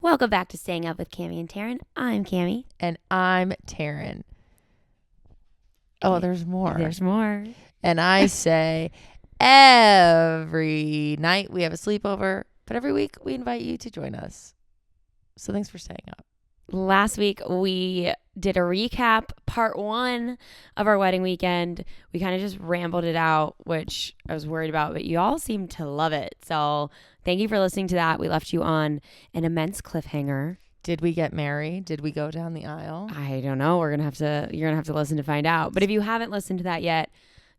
Welcome back to Staying Up with Cammie and Taryn. I'm Cammie. And I'm Taryn. Oh, there's more. There's more. And I say every night we have a sleepover, but every week we invite you to join us. So thanks for staying up. Last week we did a recap, part 1 of our wedding weekend. We kind of just rambled it out, which I was worried about, but you all seemed to love it. So thank you for listening to that. We left you on an immense cliffhanger. Did we get married? Did we go down the aisle? I don't know. You're gonna have to listen to find out. But if you haven't listened to that yet,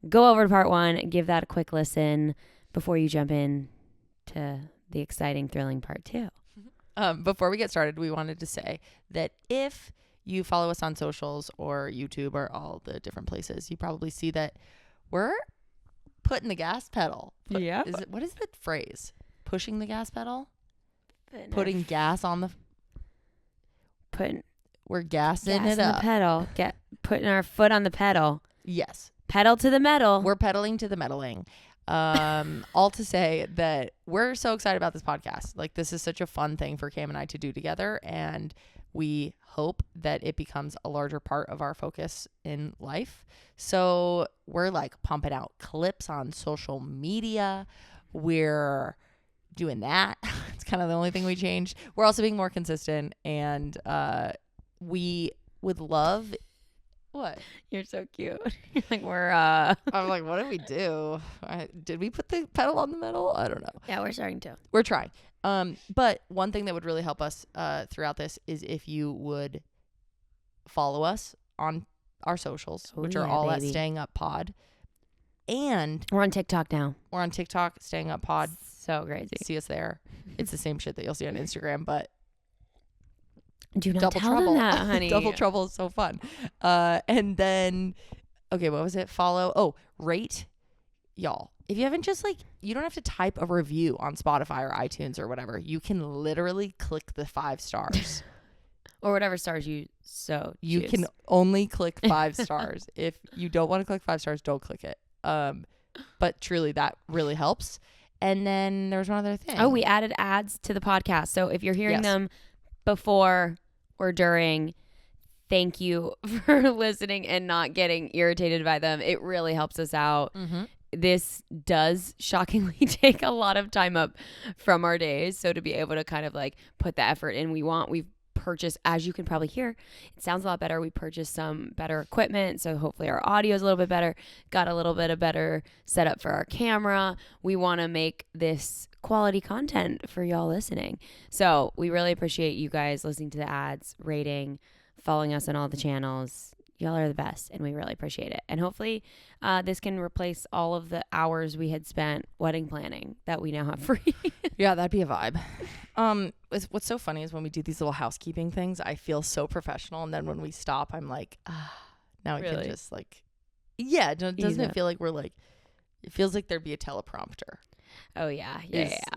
go over to part 1 and give that a quick listen before you jump in to the exciting, thrilling part 2. Before we get started, we wanted to say that if you follow us on socials or YouTube or all the different places, you probably see that we're putting the gas pedal. Yeah. What is the phrase? Pushing the gas pedal? Putting gas on the... We're gassing gas it on up. the pedal. Putting our foot on the pedal. Yes. Pedal to the metal. We're pedaling to the medaling. All to say that we're so excited about this podcast. Like, this is such a fun thing for Cam and I to do together, and we hope that it becomes a larger part of our focus in life. So we're like pumping out clips on social media. We're doing that. It's kind of the only thing we changed. We're also being more consistent, and we would love... What? You're so cute. You're like, I'm like, what did we do? Did we put the pedal on the metal? I don't know. Yeah, we're starting to. We're trying. But one thing that would really help us throughout this is if you would follow us on our socials, which are all at Staying Up Pod. And we're on TikTok now. We're on TikTok, Staying Up Pod. So crazy. See us there. It's the same shit that you'll see on Instagram, but do not double tell trouble. them that, honey. Double trouble is so fun. And then, okay, what was it? Rate. Y'all, if you haven't you don't have to type a review on Spotify or iTunes or whatever. You can literally click the 5 stars. Or whatever stars you You choose. can only click 5 stars. If you don't want to click 5 stars, don't click it. But truly, that really helps. And then there's one other thing. Oh, we added ads to the podcast. So if you're hearing Yes. them before or during, thank you for listening and not getting irritated by them. It really helps us out. Mm-hmm. This does shockingly take a lot of time up from our days. So to be able to kind of like put the effort in we've purchased, as you can probably hear, it sounds a lot better. We purchased some better equipment. So hopefully our audio is a little bit better, got a little bit of better setup for our camera. We want to make this quality content for y'all listening. So we really appreciate you guys listening to the ads, rating, following us on all the channels. Y'all are the best, and we really appreciate it. And hopefully this can replace all of the hours we had spent wedding planning that we now have free. Yeah, that'd be a vibe. What's so funny is when we do these little housekeeping things, I feel so professional, and then when we stop, I'm like, now I can just doesn't it feel like it feels like there'd be a teleprompter. Oh yeah.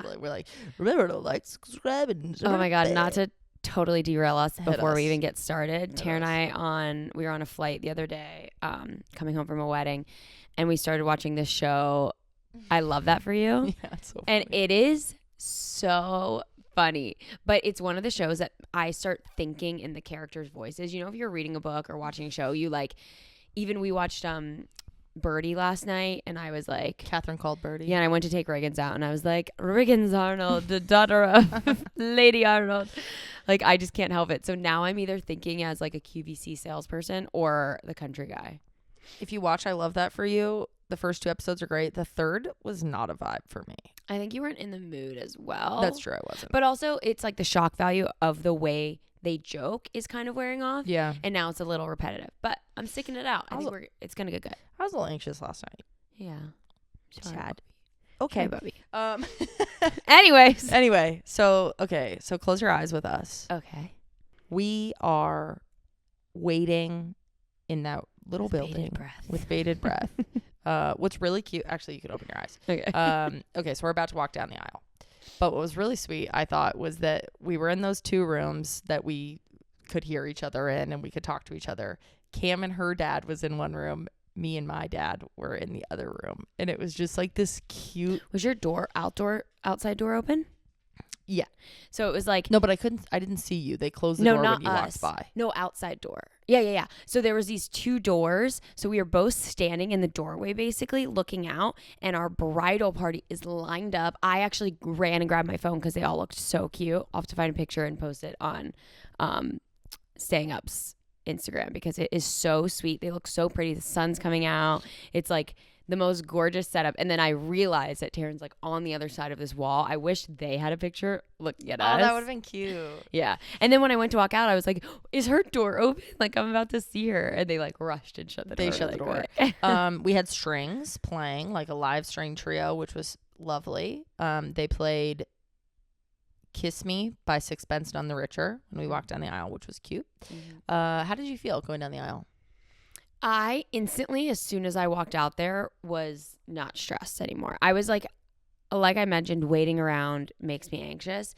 Like, we're like, remember to like, subscribe, and oh my god, not to totally derail us before we even get started. Tara and I we were on a flight the other day, coming home from a wedding, and we started watching this show. I Love That For You. Yeah, it's so funny. And it is so funny, but it's one of the shows that I start thinking in the characters' voices. You know, if you're reading a book or watching a show, you like, even we watched Birdie last night, and I was like, Catherine called Birdie. Yeah, and I went to take Riggins out, and I was like, Riggins Arnold, the daughter of Lady Arnold. Like, I just can't help it. So now I'm either thinking as like a QVC salesperson or the country guy. If you watch I Love That For You, the first 2 episodes are great. The third was not a vibe for me. I think you weren't in the mood as well. That's true, I wasn't. But also, it's like the shock value of the way they joke is kind of wearing off. Yeah. And now it's a little repetitive. But I'm sticking it out. I think it's going to get good. I was a little anxious last night. Yeah. Sad. Okay. Bubby. Anyway, so close your eyes with us. Okay. We are waiting in that little building with bated breath. What's really cute, actually, you can open your eyes. Okay. Okay, so we're about to walk down the aisle. But what was really sweet, I thought, was that we were in those 2 rooms that we could hear each other in and we could talk to each other. Cam and her dad was in one room. Me and my dad were in the other room. And it was just like this cute. Was your outside door open? Yeah. So it was like, No, but I didn't see you. They closed the no, door not when you us. walked by. No, outside door. Yeah. So there was these 2 doors. So we were both standing in the doorway, basically looking out, and our bridal party is lined up. I actually ran and grabbed my phone because they all looked so cute. I'll have to find a picture and post it on Staying Up's Instagram because it is so sweet. They look so pretty. The sun's coming out. It's like the most gorgeous setup. And then I realized that Taryn's like on the other side of this wall. I wish they had a picture looking at us. Oh, that would have been cute. Yeah. And then when I went to walk out, I was like, is her door open? Like, I'm about to see her. And they like rushed and shut the door. They shut the door. We had strings playing, like a live string trio, which was lovely. They played Kiss Me by Sixpence None the Richer when we walked down the aisle, which was cute. How did you feel going down the aisle? I instantly, as soon as I walked out there, was not stressed anymore. I was like I mentioned, waiting around makes me anxious.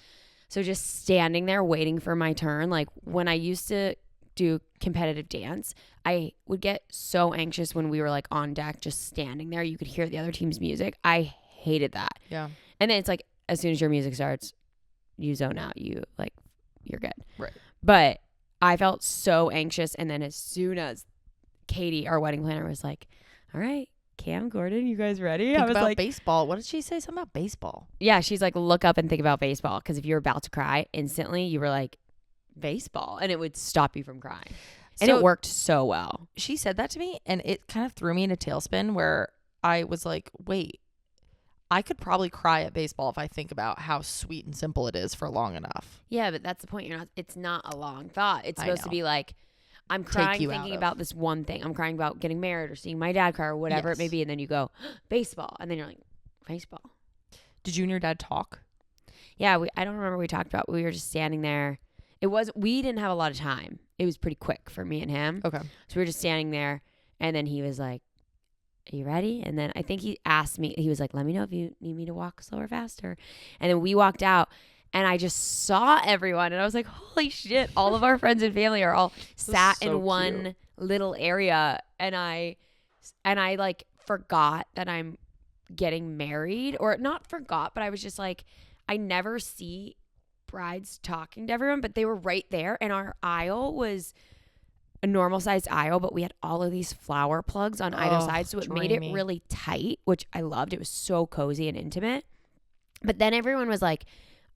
So just standing there waiting for my turn. Like when I used to do competitive dance, I would get so anxious when we were like on deck, just standing there. You could hear the other team's music. I hated that. Yeah. And then it's like, as soon as your music starts, you zone out. You're good. Right. But I felt so anxious. And then as soon as Katie, our wedding planner, was like, all right, Cam, Gordon, you guys ready? Think I was about like, baseball. What did she say? Something about baseball. yeah, she's like, look up and think about baseball. Because if you're about to cry, instantly you were like, baseball. And it would stop you from crying. And So it worked so well. she said that to me, and it kind of threw me in a tailspin where I was like, wait, I could probably cry at baseball if I think about how sweet and simple it is for long enough. Yeah, but that's the point. It's not a long thought. It's I supposed to know. be like, I'm Take crying you out thinking of- about this one thing. I'm crying about getting married or seeing my dad cry or whatever it may Yes. be. And then you go, baseball. And then you're like, baseball. Did you and your dad talk? Yeah, I don't remember what we talked about. We were just standing there. We didn't have a lot of time. It was pretty quick for me and him. Okay. So we were just standing there. And then he was like, are you ready? And then I think he asked me, he was like, let me know if you need me to walk slower or faster. And then we walked out. And I just saw everyone, and I was like, holy shit, all of our friends and family are all sat so in one cute. little area. And I like forgot that I'm getting married, or not forgot, but I was just like, I never see brides talking to everyone, but they were right there. And our aisle was a normal sized aisle, but we had all of these flower plugs on either side. So it made it dreamy. really tight, which I loved. It was so cozy and intimate. But then everyone was like,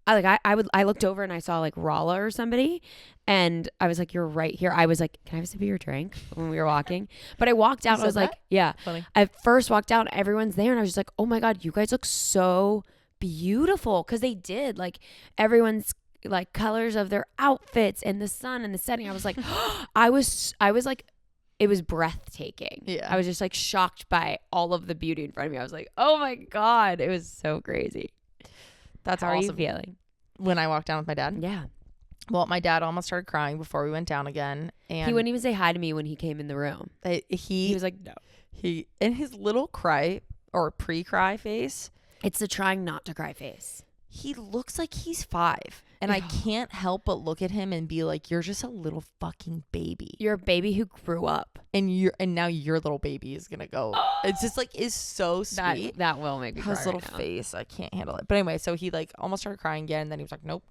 I looked over and I saw like Rala or somebody, and I was like, you're right here. I was like, can I have a sip of your drink when we were walking? But I walked out and I was like, yeah. Funny. I first walked out and everyone's there, and I was just like, oh my God, you guys look so beautiful. Cause they did, like, everyone's like colors of their outfits and the sun and the setting. I was like, I was like, it was breathtaking. Yeah. I was just like shocked by all of the beauty in front of me. I was like, oh my God, it was so crazy. That's How awesome. are you feeling? When I walked down with my dad? Yeah. Well, my dad almost started crying before we went down again. And He wouldn't even say hi to me when he came in the room. He was like, no. He in his little cry or pre-cry face, It's the trying not to cry face. he looks like he's 5. And I can't help but look at him and be like, you're just a little fucking baby. You're a baby who grew up. And now your little baby is gonna go. It's just like, is so sweet. That will make me cry His little right now. face, I can't handle it. But anyway, so he like almost started crying again, and then he was like, nope.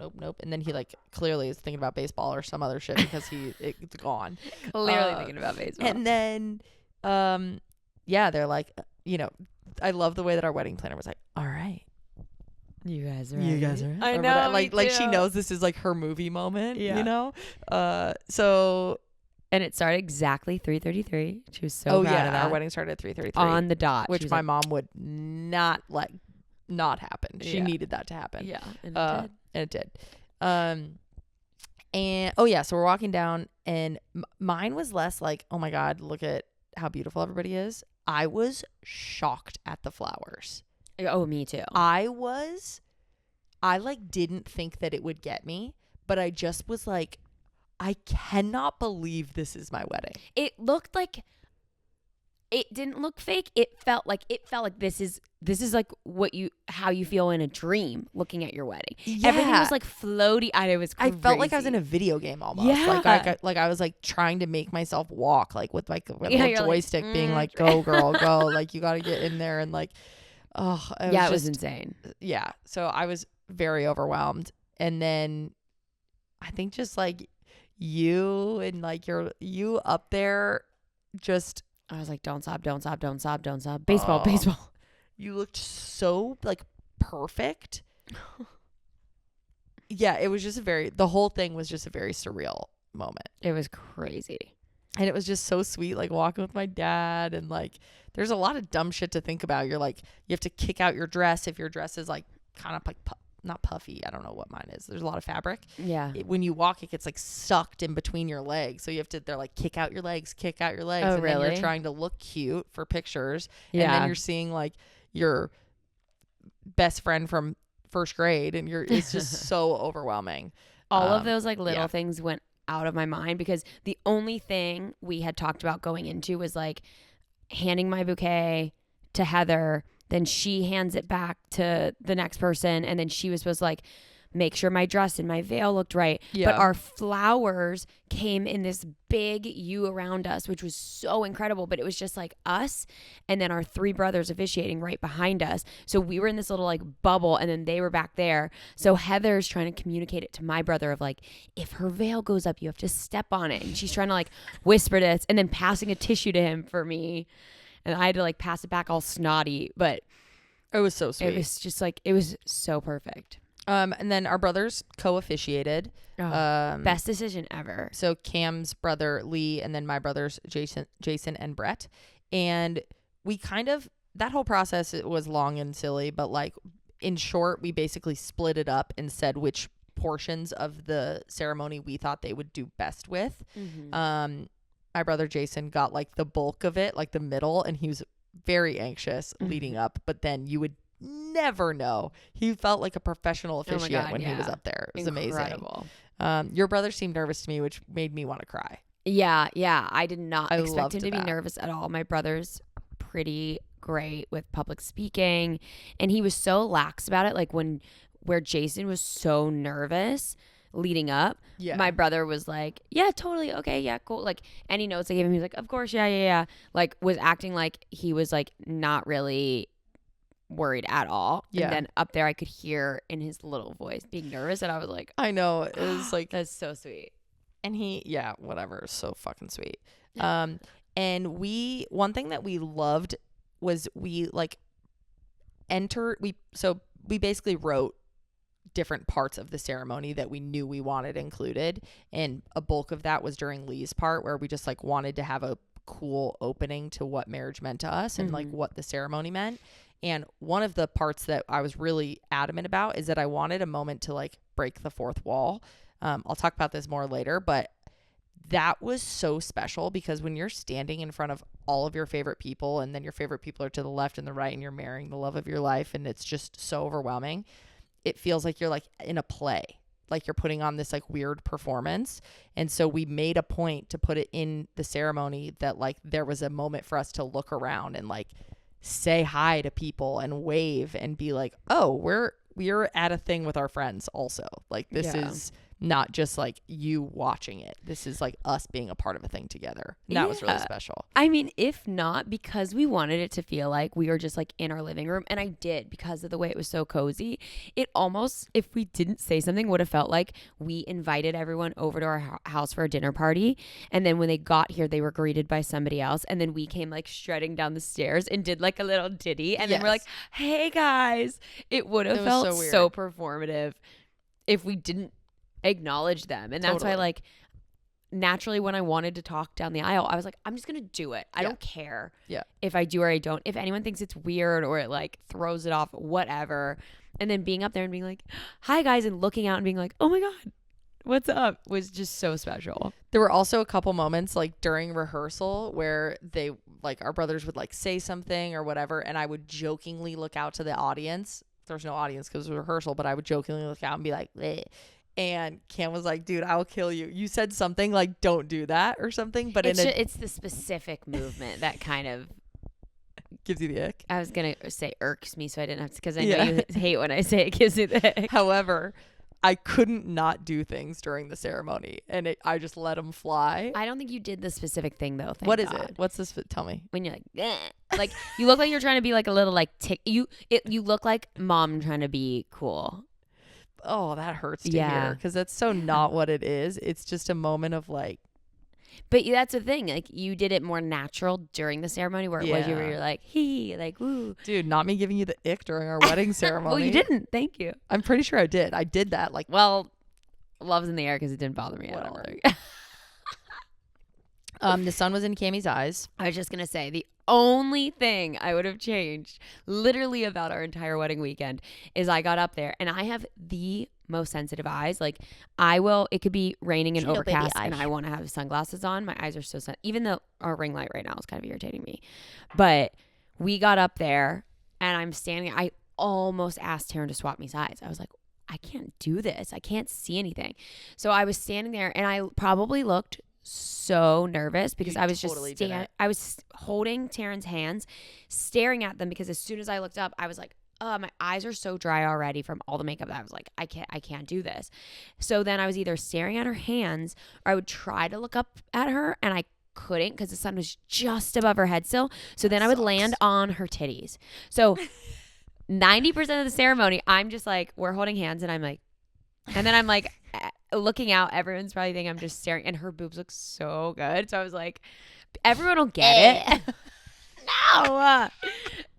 And then he like clearly is thinking about baseball or some other shit because it's gone. Clearly thinking about baseball. And then, yeah, they're like, I love the way that our wedding planner was like, all right. You guys are You guys are I know, like she knows this is like her movie moment, so And it started exactly 3:33. She was so proud of that. our wedding started at 3:33 on the dot. which She was my like, mom would not let not happen. She Yeah. needed that to happen. yeah, and it did. And it did. And so we're walking down, and mine was less like, oh my God, look at how beautiful everybody is. I was shocked at the flowers. Oh, me too. I like didn't think that it would get me, but I just was like, I cannot believe this is my wedding. It looked like, it didn't look fake. It felt like this is like how you feel in a dream looking at your wedding. Yeah. Everything was like floaty. It was crazy. I felt like I was in a video game almost. Yeah. Like I was like trying to make myself walk, like with like a Yeah, little you're like, joystick being like, go girl, go. Like you got to get in there and like, it was insane. Yeah. So I was very overwhelmed. And then I think just like you and like you up there just I was like, don't sob, don't sob, don't sob, don't sob. Baseball, oh, baseball. you looked so like perfect. Yeah, it was just the whole thing was just a very surreal moment. It was crazy. And it was just so sweet, like walking with my dad. And like, there's a lot of dumb shit to think about. You're like, you have to kick out your dress if your dress is like kind of like not puffy. I don't know what mine is. There's a lot of fabric. Yeah. When you walk, it gets like sucked in between your legs. So you have to, they're like, kick out your legs, kick out your legs. Oh, and then really? you're trying to look cute for pictures. Yeah. And then you're seeing like your best friend from first grade. And it's just so overwhelming. All of those like little things went out of my mind because the only thing we had talked about going into was like handing my bouquet to Heather, then she hands it back to the next person, and then she was supposed to like make sure my dress and my veil looked right. Yeah. But our flowers came in this big U around us, which was so incredible. But it was just like us and then our 3 brothers officiating right behind us. So we were in this little like bubble, and then they were back there. So Heather's trying to communicate it to my brother of like, if her veil goes up, you have to step on it. And she's trying to like whisper this and then passing a tissue to him for me. And I had to like pass it back all snotty, but it was so sweet. It was just like, it was so perfect. And then our brothers co-officiated. Best decision ever. So Cam's brother Lee, and then my brothers Jason and Brett. And we kind of, that whole process, it was long and silly, but like in short, we basically split it up and said which portions of the ceremony we thought they would do best with. Mm-hmm. My brother Jason got like the bulk of it, like the middle, and he was very anxious leading up, but then you would never know. He felt like a professional officiant when he was up there. It was incredible. Amazing. Your brother seemed nervous to me, which made me want to cry. Yeah. I did not expect him to be that. nervous at all. My brother's pretty great with public speaking, and he was so lax about it. Like where Jason was so nervous leading up, my brother was like, yeah, totally, okay, yeah, cool. Like any notes I gave him, he was like, of course, yeah. Like was acting like he was like not really worried at all. Yeah. And then up there I could hear in his little voice being nervous, and I was like, I know, it was like that's so sweet. And whatever, so fucking sweet. And one thing that we loved was we basically wrote different parts of the ceremony that we knew we wanted included, and a bulk of that was during Lee's part, where we just like wanted to have a cool opening to what marriage meant to us and like what the ceremony meant. And one of the parts that I was really adamant about is that I wanted a moment to like break the fourth wall. I'll talk about this more later, but that was so special because when you're standing in front of all of your favorite people, and then your favorite people are to the left and the right, and you're marrying the love of your life, and it's just so overwhelming, it feels like you're like in a play, like you're putting on this like weird performance. And so we made a point to put it in the ceremony that like there was a moment for us to look around and like say hi to people and wave and be like, oh, we're at a thing with our friends also. Like this is not just like you watching it. This is like us being a part of a thing together. And that was really special. I mean, if not, because we wanted it to feel like we were just like in our living room, and I did, because of the way it was so cozy. It almost, if we didn't say something, would have felt like we invited everyone over to our house for a dinner party, and then when they got here they were greeted by somebody else, and then we came like strutting down the stairs and did like a little ditty, and then we're like, hey guys. It would have felt so performative if we didn't acknowledge them. And that's why like naturally when I wanted to talk down the aisle, I was like, I'm just gonna do it. I don't care if I do or I don't. If anyone thinks it's weird or it like throws it off, whatever. And then being up there and being like, hi guys, and looking out and being like, oh my god, what's up, was just so special. There were also a couple moments like during rehearsal where they like our brothers would like say something or whatever, and I would jokingly look out to the audience. There's no audience because it was rehearsal, but I would jokingly look out and be like, bleh. And Cam was like, dude, I'll kill you. You said something like, don't do that or something. But it's the specific movement that kind of gives you the ick. I was going to say irks me, so I didn't have to, because I know you hate when I say it gives you the ick. However, I couldn't not do things during the ceremony, and I just let them fly. I don't think you did the specific thing, though. What is it? What's this? Tell me. When you're like, eh. Like, you look like you're trying to be like a little like you look like mom trying to be cool. oh, that hurts to Yeah. hear, because that's so not what it is. It's just a moment of like, But that's the thing. Like, you did it more natural during the ceremony, where it was you where Yeah. you're like, he, like, woo. dude, not me giving you the ick during our wedding ceremony. Well, you didn't. Thank you. I'm pretty sure I did. I did that like Well, love's in the air because it didn't bother me at all. Whatever. The sun was in Cammie's eyes. I was just going to say the only thing I would have changed literally about our entire wedding weekend is I got up there and I have the most sensitive eyes. Like, it could be raining and Little baby overcast and eyes. I want to have sunglasses on. My eyes are so sensitive. Even though our ring light right now is kind of irritating me. But we got up there and I'm standing. I almost asked Taryn to swap me sides. I was like, I can't do this. I can't see anything. So I was standing there and I probably looked so nervous because You I was totally just didn't. I was holding Taryn's hands, staring at them, because as soon as I looked up, I was like, oh, my eyes are so dry already from all the makeup that I was like, I can't do this. So then I was either staring at her hands or I would try to look up at her and I couldn't because the sun was just above her head still. So then I would land on her titties. So 90% of the ceremony, I'm just like, we're holding hands and I'm like, and then I'm like looking out. Everyone's probably thinking I'm just staring, and her boobs look so good. So I was like, everyone will get it. No,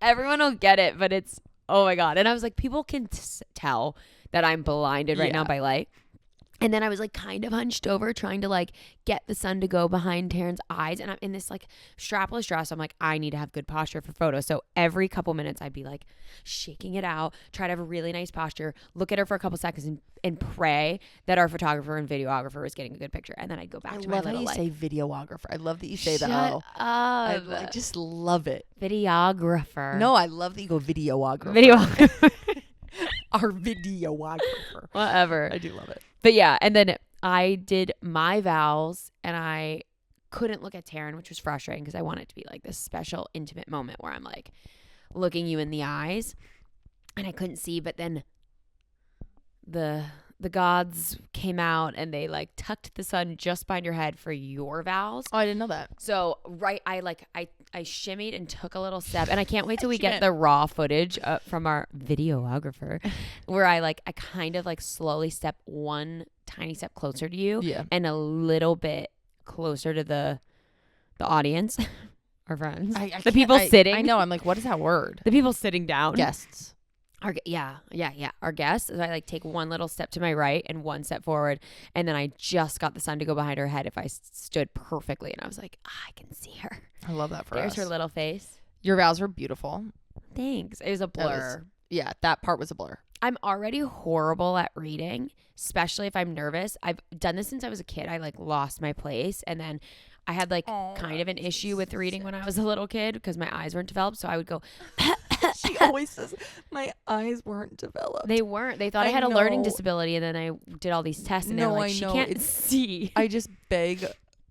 everyone will get it, but it's, oh my God. And I was like, people can tell that I'm blinded right now by light. And then I was like kind of hunched over trying to like get the sun to go behind Taryn's eyes. And I'm in this like strapless dress. I'm like, I need to have good posture for photos. So every couple minutes I'd be like shaking it out, try to have a really nice posture, look at her for a couple seconds and pray that our photographer and videographer was getting a good picture. And then I'd go back to my little I say videographer. I love that you say Shut that. up. I just love it. Videographer. No, I love that you go videographer. Videographer. Our videographer. Whatever. I do love it. But yeah, and then I did my vows and I couldn't look at Taryn, which was frustrating because I want it to be like this special intimate moment where I'm like looking you in the eyes and I couldn't see. But then the gods came out and they like tucked the sun just behind your head for your vows. Oh, I didn't know that. So I shimmied and took a little step, and I can't wait till we get the raw footage from our videographer where I kind of like slowly step one tiny step closer to you and a little bit closer to the audience, our friends, the people sitting. I know. I'm like, what is that word? The people sitting down. Guests. Our guests. So I like take one little step to my right and one step forward, and then I just got the sun to go behind her head if I stood perfectly, and I was like, I can see her. I love that for There's us. her little face. Your vows were beautiful. Thanks. It was a blur. That part was a blur. I'm already horrible at reading, especially if I'm nervous. I've done this since I was a kid. I like lost my place, and then I had like kind of an issue with reading when I was a little kid because my eyes weren't developed. So I would go. She always says my eyes weren't developed. They weren't. They thought I had a learning disability, and then I did all these tests, and they were like, she can't see. I just beg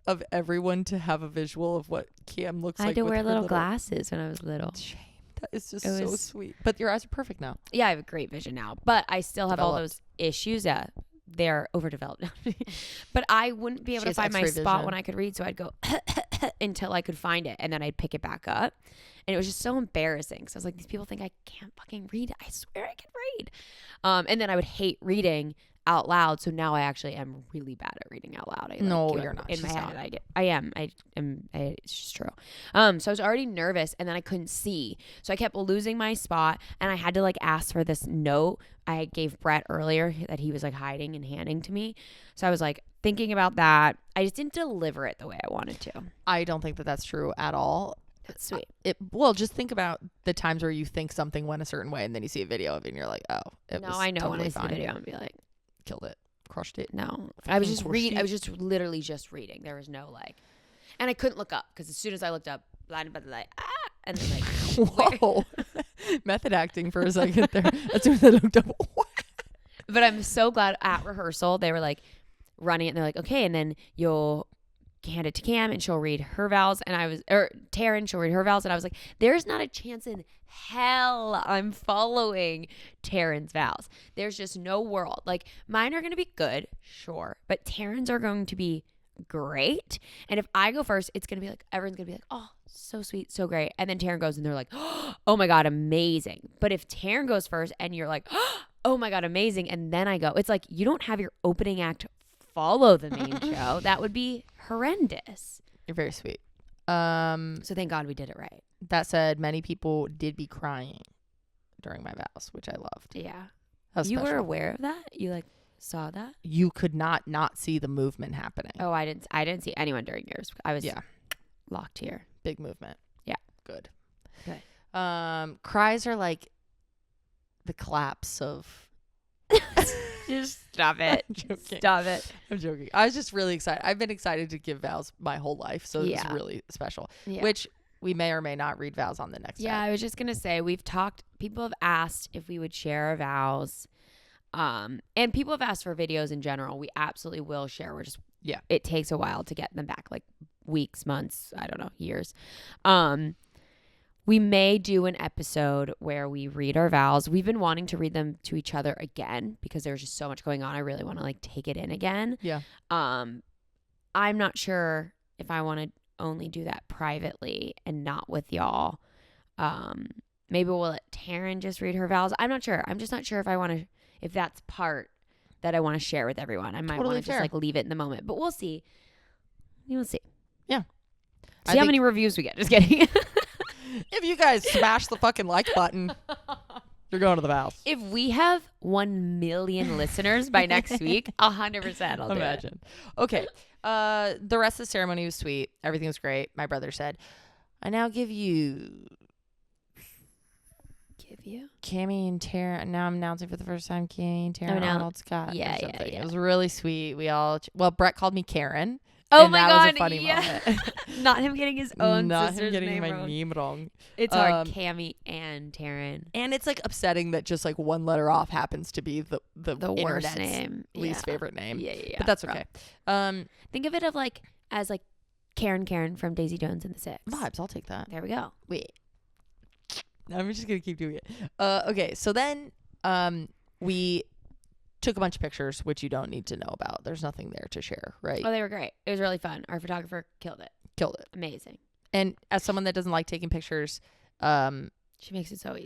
of everyone to have a visual of what Cam looks like. I had to wear little glasses when I was little. Shame. That is just so sweet. But your eyes are perfect now. Yeah, I have great vision now, but I still have all those issues. Yeah, they're overdeveloped. But I wouldn't be able to find my spot when I could read, so I'd go until I could find it, and then I'd pick it back up. And it was just so embarrassing. So I was like, these people think I can't fucking read. I swear I can read. And then I would hate reading out loud. So now I actually am really bad at reading out loud. You're not. In my head, I am. It's just true. So I was already nervous, and then I couldn't see. So I kept losing my spot, and I had to like ask for this note I gave Brett earlier that he was like hiding and handing to me. So I was like thinking about that. I just didn't deliver it the way I wanted to. I don't think that that's true at all. That's sweet. Well, just think about the times where you think something went a certain way and then you see a video of it and you're like, oh, it was I know totally when I see fine. the video and be like, Killed it. Crushed it. No. I was just literally just reading. There was no like, and I couldn't look up because as soon as I looked up, blinded by the light, and then like, whoa. Method acting for a second there. As soon as I looked up. But I'm so glad at rehearsal, they were like running it and they're like, okay, and then you'll hand it to Cam and she'll read her vows, and Taryn, she'll read her vows, and I was like, there's not a chance in hell I'm following Taryn's vows. There's just no world. Like, mine are going to be good, sure, but Taryn's are going to be great, and if I go first, it's going to be like, everyone's going to be like, oh, so sweet, so great, and then Taryn goes and they're like, oh my God, amazing. But if Taryn goes first and you're like, oh my God, amazing. And then I go, it's like, you don't have your opening act follow the main show. That would be horrendous. You're very sweet. So thank God we did it right. That said, many people did be crying during my vows, which I loved. Yeah. That was You were special. aware of that? You like saw that? You could not see the movement happening. Oh, I didn't see anyone during yours. I was locked here. Big movement. Yeah. Good. Good. Cries are like the claps of. Just stop it. I'm joking. Stop it. I'm joking. I was just really excited. I've been excited to give vows my whole life, so it was really special. Yeah. Which we may or may not read vows on the next. Yeah, I was just gonna say people have asked if we would share our vows, and people have asked for videos in general. We absolutely will share. We're just it takes a while to get them back, like weeks, months, I don't know, years. We may do an episode where we read our vows. We've been wanting to read them to each other again because there's just so much going on. I really want to like take it in again. Yeah. I'm not sure if I want to only do that privately and not with y'all. Maybe we'll let Taryn just read her vows. I'm not sure. I'm just not sure if that's part that I want to share with everyone. I might want to just like leave it in the moment, but we'll see. We'll see. Yeah. See how many reviews we get. Just kidding. If you guys smash the fucking like button, you're going to the vows. If we have 1 million listeners by next week, 100% I'll imagine. Okay. The rest of the ceremony was sweet. Everything was great. My brother said, I now give you Cammie and Taryn. Now I'm announcing for the first time Cammie and Taryn Arnold Scott. Yeah. It was really sweet. Brett called me Karen. Oh and my that God, was a funny moment. Not him getting his own Not sister's him getting name my wrong. name wrong. It's hard. Cammie and Taryn. And it's like upsetting that just like one letter off happens to be the worst name, least favorite name. Yeah. But that's okay. Think of it as like Karen from Daisy Jones and the Six. Vibes. I'll take that. There we go. Wait. I'm just gonna keep doing it. Okay. So then we took a bunch of pictures, which you don't need to know about. There's nothing there to share, right? Oh, they were great. It was really fun. Our photographer killed it. Amazing. And as someone that doesn't like taking pictures, she makes it so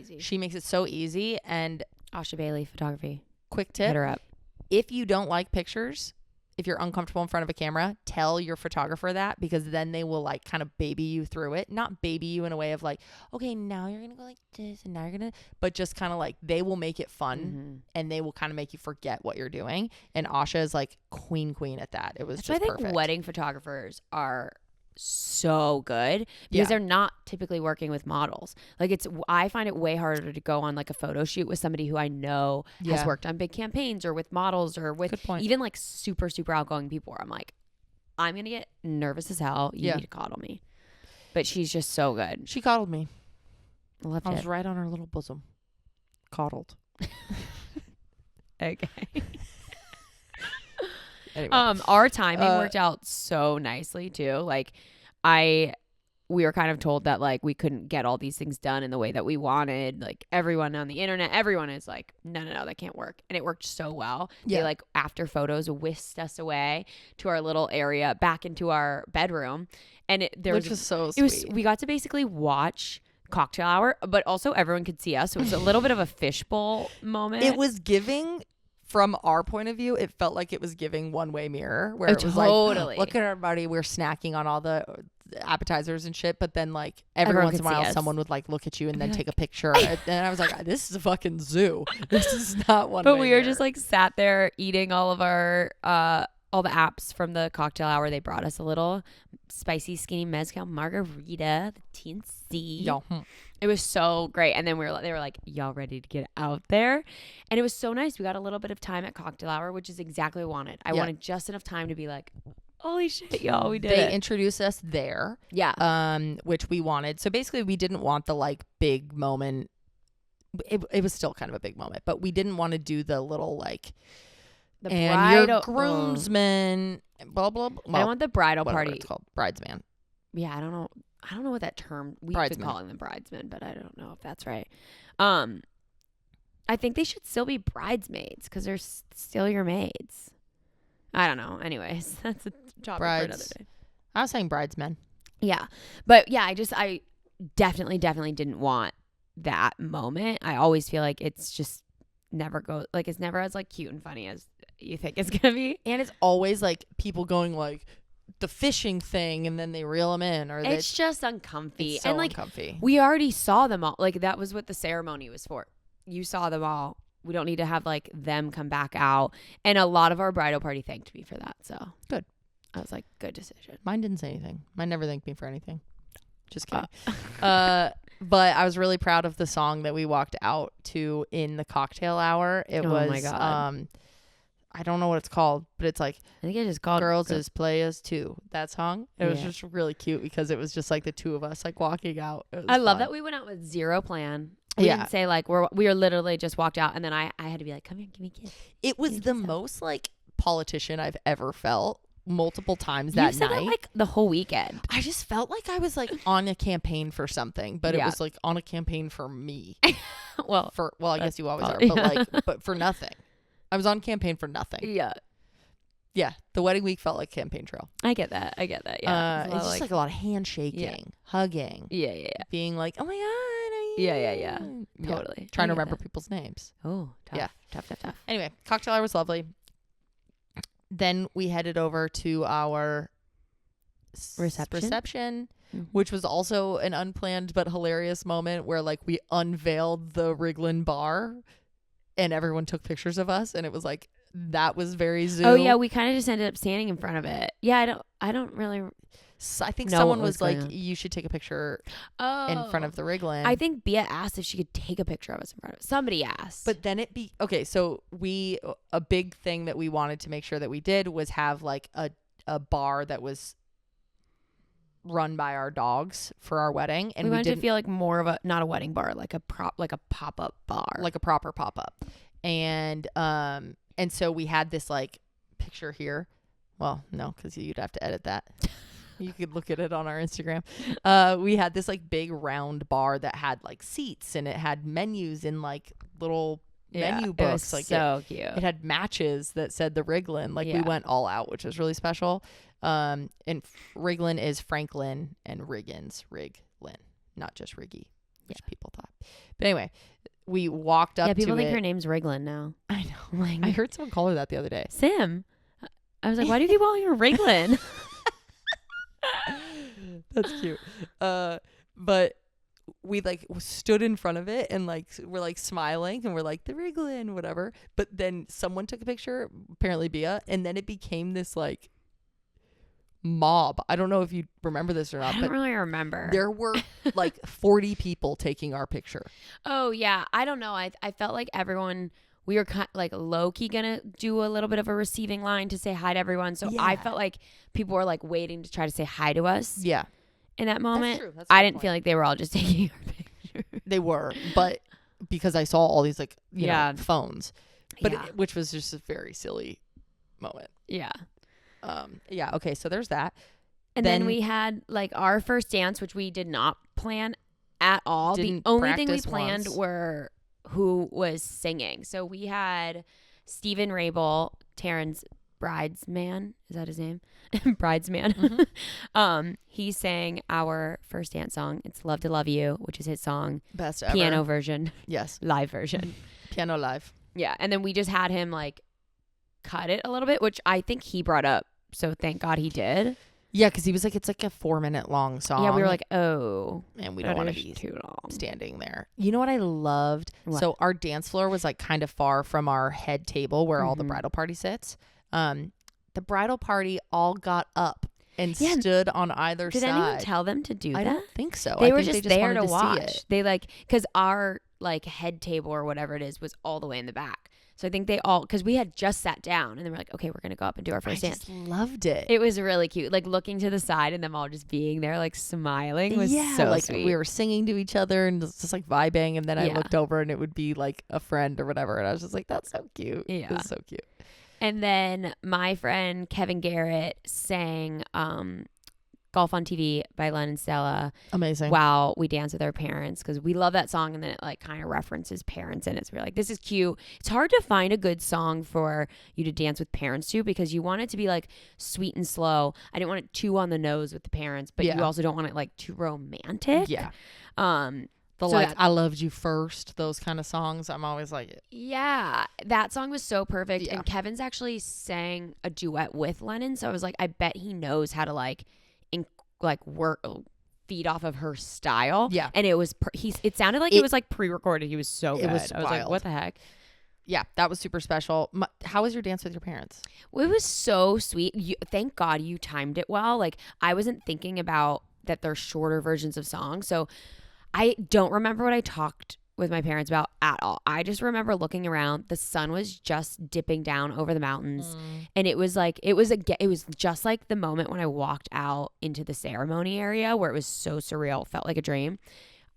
easy. And Asha Bailey Photography. Quick tip. Hit her up. If you don't like pictures, if you're uncomfortable in front of a camera, tell your photographer that, because then they will like kind of baby you through it. Not baby you in a way of like, okay, now you're going to go like this and now you're going to, but just kind of like they will make it fun and they will kind of make you forget what you're doing. And Asha is like queen at that. It was just perfect. I think wedding photographers are so good because they're not typically working with models. Like I find it way harder to go on like a photo shoot with somebody who I know has worked on big campaigns or with models or with even like super outgoing people where I'm like, I'm gonna get nervous as hell. You need to coddle me. But she's just so good. She coddled me. I was right on her little bosom. Coddled. Okay. Anyway. Our timing worked out so nicely too. Like we were kind of told that like we couldn't get all these things done in the way that we wanted. Like everyone on the internet, everyone is like, no, that can't work. And it worked so well. Yeah. They like after photos whisked us away to our little area back into our bedroom. And which was so sweet. We got to basically watch cocktail hour, but also everyone could see us. So it was a little bit of a fishbowl moment. It was giving. From our point of view, it felt like it was giving one-way mirror where it was like, look at everybody, we're snacking on all the appetizers and shit, but then like every once in a while someone would like look at you and then take a picture and I was like, this is a fucking zoo. This is not one-way But we were just like sat there eating all of our all the apps from the cocktail hour. They brought us a little spicy skinny mezcal margarita, the TNC. It was so great. And then they were like, y'all ready to get out there? And it was so nice. We got a little bit of time at cocktail hour, which is exactly what I wanted. I wanted just enough time to be like, holy shit, y'all, we did it. They introduced us there. Yeah. Which we wanted. So basically we didn't want the like big moment. It was still kind of a big moment, but we didn't want to do the little like, your groomsmen, blah, blah, blah. Well, I want the bridal party. It's called bridesman. Yeah, I don't know what that term, we've been calling them bridesmen, but I don't know if that's right. I think they should still be bridesmaids because they're still your maids. I don't know. Anyways, that's a topic for another day. I was saying bridesmen. Yeah. But yeah, I definitely didn't want that moment. I always feel like it's just never goes like it's never as like cute and funny as you think it's gonna be. And it's always like people going like the fishing thing and then they reel them in, or It's just uncomfy. it's so and like uncomfy. we already saw them all. Like that was what the ceremony was for. You saw them all. We don't need to have like them come back out. And a lot of our bridal party thanked me for that. So good. I was like, good decision. Mine didn't say anything. Mine never thanked me for anything. Just kidding. But I was really proud of the song that we walked out to in the cocktail hour. It was my God. I don't know what it's called, but it's like I think it's just called Girls is Players Too. That song. It was Yeah. just really cute because it was just like the two of us like walking out. It was I love fun. that we went out with zero plan. We Yeah. didn't say like we were literally just walked out and then I had to be like, come here, give me a kiss. It was the most like politician I've ever felt multiple times that You said night. that like the whole weekend. I just felt like I was like on a campaign for something, but it Yeah. was like on a campaign for me. Well, I guess you always are, probably- but like, but for nothing. I was on campaign for nothing. yeah. Yeah, the wedding week felt like campaign trail. I get that. Yeah. It's just like a lot of handshaking, hugging, yeah. being like, "Oh my god!" Yeah. Totally. Trying to I get remember that. people's names. Oh, tough. Yeah. Tough. Anyway, cocktail hour was lovely. Then we headed over to our reception, Mhm. which was also an unplanned but hilarious moment where like we unveiled the Riglin bar and everyone took pictures of us, and it was like that was very zoo. Oh yeah, we kind of just ended up standing in front of it. Yeah, I don't really. I think know someone what was was like, going on. you should take a picture Oh. in front of the Riglin. I think Bia asked if she could take a picture of us in front of it. Somebody asked. But then okay, so a big thing that we wanted to make sure that we did was have like a bar that was run by our dogs for our wedding, and we we wanted didn't to feel like more of a not a wedding bar, like a pop-up bar. like a proper pop-up. And so we had this like picture here. Well, no, because you'd have to edit that. You could look at it on our Instagram. We had this like big round bar that had like seats, and it had menus in like little menu It books. was Like so cute. it had matches that said the Riglin. Like we Yeah. went all out, which was really special. And Riglin is Franklin and Riggins, Riglin, not just Riggy, which people thought. But anyway, we walked up Yeah, to people think it. her name's Riglin now. I know. Like I heard someone call her that the other day. Sim. I was like, why do you keep calling her Riglin? That's cute. But we like stood in front of it and like we're like smiling and we're like the Riglin, whatever. But then someone took a picture, apparently Bia, and then it became this like mob. I don't know if you remember this or I not, don't but really remember. there were like 40 people taking our picture. Oh yeah, I don't know. I felt like everyone. We were kind like low key gonna do a little bit of a receiving line to say hi to everyone. So I Yeah. felt like people were like waiting to try to say hi to us Yeah, in that moment. true. That's a I good didn't point. feel like they were all just taking our picture. they were, but because I saw all these like you Yeah. know phones, but yeah. which was just a very silly moment. Yeah. Yeah. Okay. So there's that. And then Then- we had like our first dance, which we did not plan at all. Didn't The only thing we practice planned once. were who was singing. So we had Stephen Rabel, Taryn's bridesman. Is that his name? Bridesman. Mm-hmm. He sang our first dance song. It's Love to Love You, which is his song. Best ever. Piano version, Yes. live version. Piano live. Yeah. And then we just had him like cut it a little bit, which I think he brought up. So thank God he did. Yeah, because he was like, it's like a 4-minute long song. Yeah, we were like, oh, and we don't want to that is be too long. standing there. You know what I loved? What? So our dance floor was like kind of far from our head table where all the Mhm. bridal party sits. The bridal party all got up and Yeah. stood on either Did side. anyone tell them to do I that? don't think so. They I were think just they there to wanted watch. see it. They like, because our like head table or whatever it is was all the way in the back. So I think they all, because we had just sat down and they were like, okay, we're going to go up and do our I first dance. just loved it. It was really cute. Like looking to the side and them all just being there, like smiling was so like sweet. we were singing to each other and just like vibing, and then I Yeah. looked over and it would be like a friend or whatever, and I was just like, that's so cute. It Yeah. was so cute. And then my friend Kevin Garrett sang Golf on TV by Len and Stella Amazing. while we dance with our parents, because we love that song, and then it like kind of references parents in it. So we're like, this is cute. It's hard to find a good song for you to dance with parents to, because you want it to be like sweet and slow. I didn't want it too on the nose with the parents, but Yeah. you also don't want it like too romantic. Yeah. The So like, that- I loved you first, those kind of songs. I'm always like, Yeah, that song was so perfect. Yeah. And Kevin's actually sang a duet with Lennon. So I was like, I bet he knows how to like, work, feed off of her style. Yeah. And it was, it sounded like it was like pre-recorded. He was so good. It was I was like, wild. what the heck? yeah, that was super special. How was your dance with your parents? Well, it was so sweet. Thank God you timed it well. Like, I wasn't thinking about that they're shorter versions of songs. So I don't remember what I talked with my parents about at all. I just remember looking around. The sun was just dipping down over the mountains. And it was like, it was just like the moment when I walked out into the ceremony area where it was so surreal. It felt like a dream.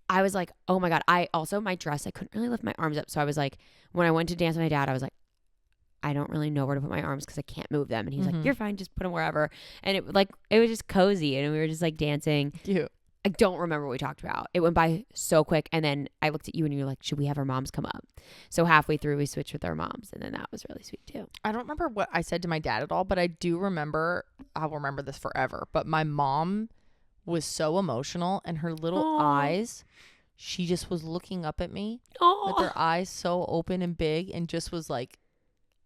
I was like, oh my God. My dress, I couldn't really lift my arms up. So I was like, when I went to dance with my dad, I was like, I don't really know where to put my arms because I can't move them. And he's like, you're fine. Just put them wherever. And it was just cozy. And we were just like dancing. Cute. I don't remember what we talked about. It went by so quick. And then I looked at you and you were like, should we have our moms come up? So halfway through, we switched with our moms. And then that was really sweet too. I don't remember what I said to my dad at all, but I do remember, I'll remember this forever. But my mom was so emotional and her little Aww. eyes, she just was looking up at me Oh, with her eyes so open and big and just was like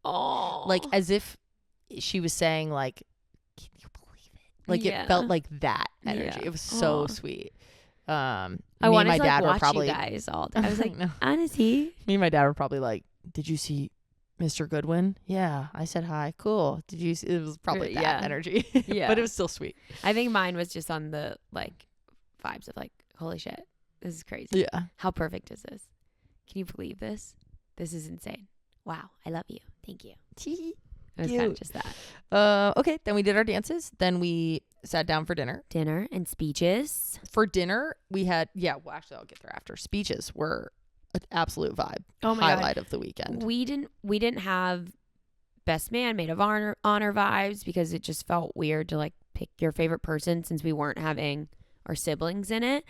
oh, as if she was saying like, can you believe it? Like Yeah. it felt like that energy. Yeah. It was so Aw. sweet. I Me and wanted my to dad like, were watch probably you guys all. I was like, No. honestly, Me and my dad were probably like, did you see Mr. Goodwin? Yeah, I said hi. Cool. Did you see? It was probably that Yeah. energy. Yeah. But it was still sweet. I think mine was just on the like vibes of like, holy shit, this is crazy. Yeah. How perfect is this? Can you believe this? This is insane. Wow, I love you. Thank you. It was kind of Cute. just that. Okay. Then we did our dances. Then we sat down for dinner. Dinner and speeches. For dinner, we had, actually, I'll get there after. Speeches were an absolute vibe. Oh my Highlight of the weekend. We didn't have best man, maid of honor vibes because it just felt weird to like pick your favorite person since we weren't having our siblings in it.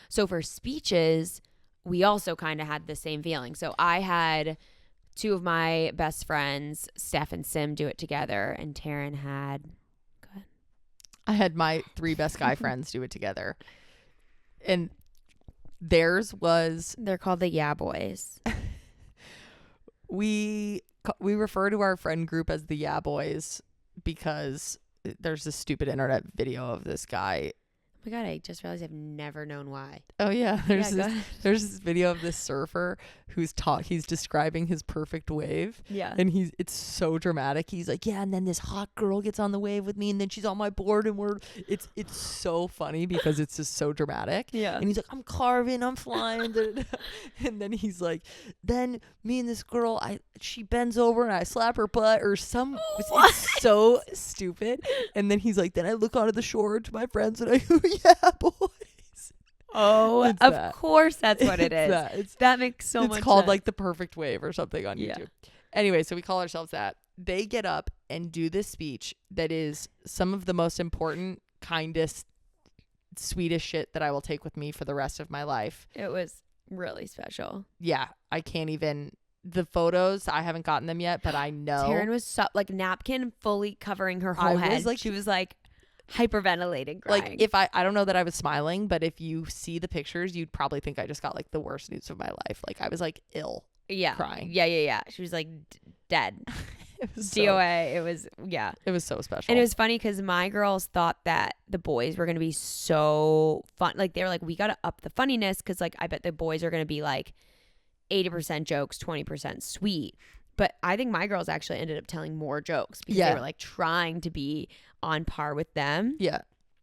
So for speeches, we also kind of had the same feeling. So I had two of my best friends, Steph and Sim, do it together, and Taryn had. Go ahead. I had my 3 best guy friends do it together. And theirs was, They're called the Yeah Boys. we refer to our friend group as the Yeah Boys because there's this stupid internet video of this guy. Oh my God, I just realized I've never known why. Oh yeah, Yeah, go ahead. there's this video of this surfer who's he's describing his perfect wave. Yeah. And it's so dramatic. He's like, yeah, and then this hot girl gets on the wave with me and then she's on my board and it's so funny because it's just so dramatic. Yeah. And he's like, I'm carving, I'm flying. And then he's like, then me and this girl, she bends over and I slap her butt or some, it's so stupid. And then he's like, then I look onto the shore to my friends and I go, yeah, boys. Oh, It's of that. course that's what it is. It's That makes so much it's called sense. like the perfect wave or something on Yeah. YouTube. Anyway, so we call ourselves that. They get up and do this speech that is some of the most important, kindest, sweetest shit that I will take with me for the rest of my life. It was really special. Yeah, I can't even. The photos, I haven't gotten them yet, but I know. Taryn was like napkin fully covering her whole I head. was, like- She was like hyperventilating, crying. Like if I don't know that I was smiling, but if you see the pictures, you'd probably think I just got like the worst news of my life. Like I was like ill. yeah, crying. Yeah. She was like dead. It was DOA. It was It was so special. And it was funny because my girls thought that the boys were gonna be so fun. Like they were like, we gotta up the funniness because like I bet the boys are gonna be like 80% jokes, 20% sweet. But I think my girls actually ended up telling more jokes because they were like trying to be on par with them. Yeah.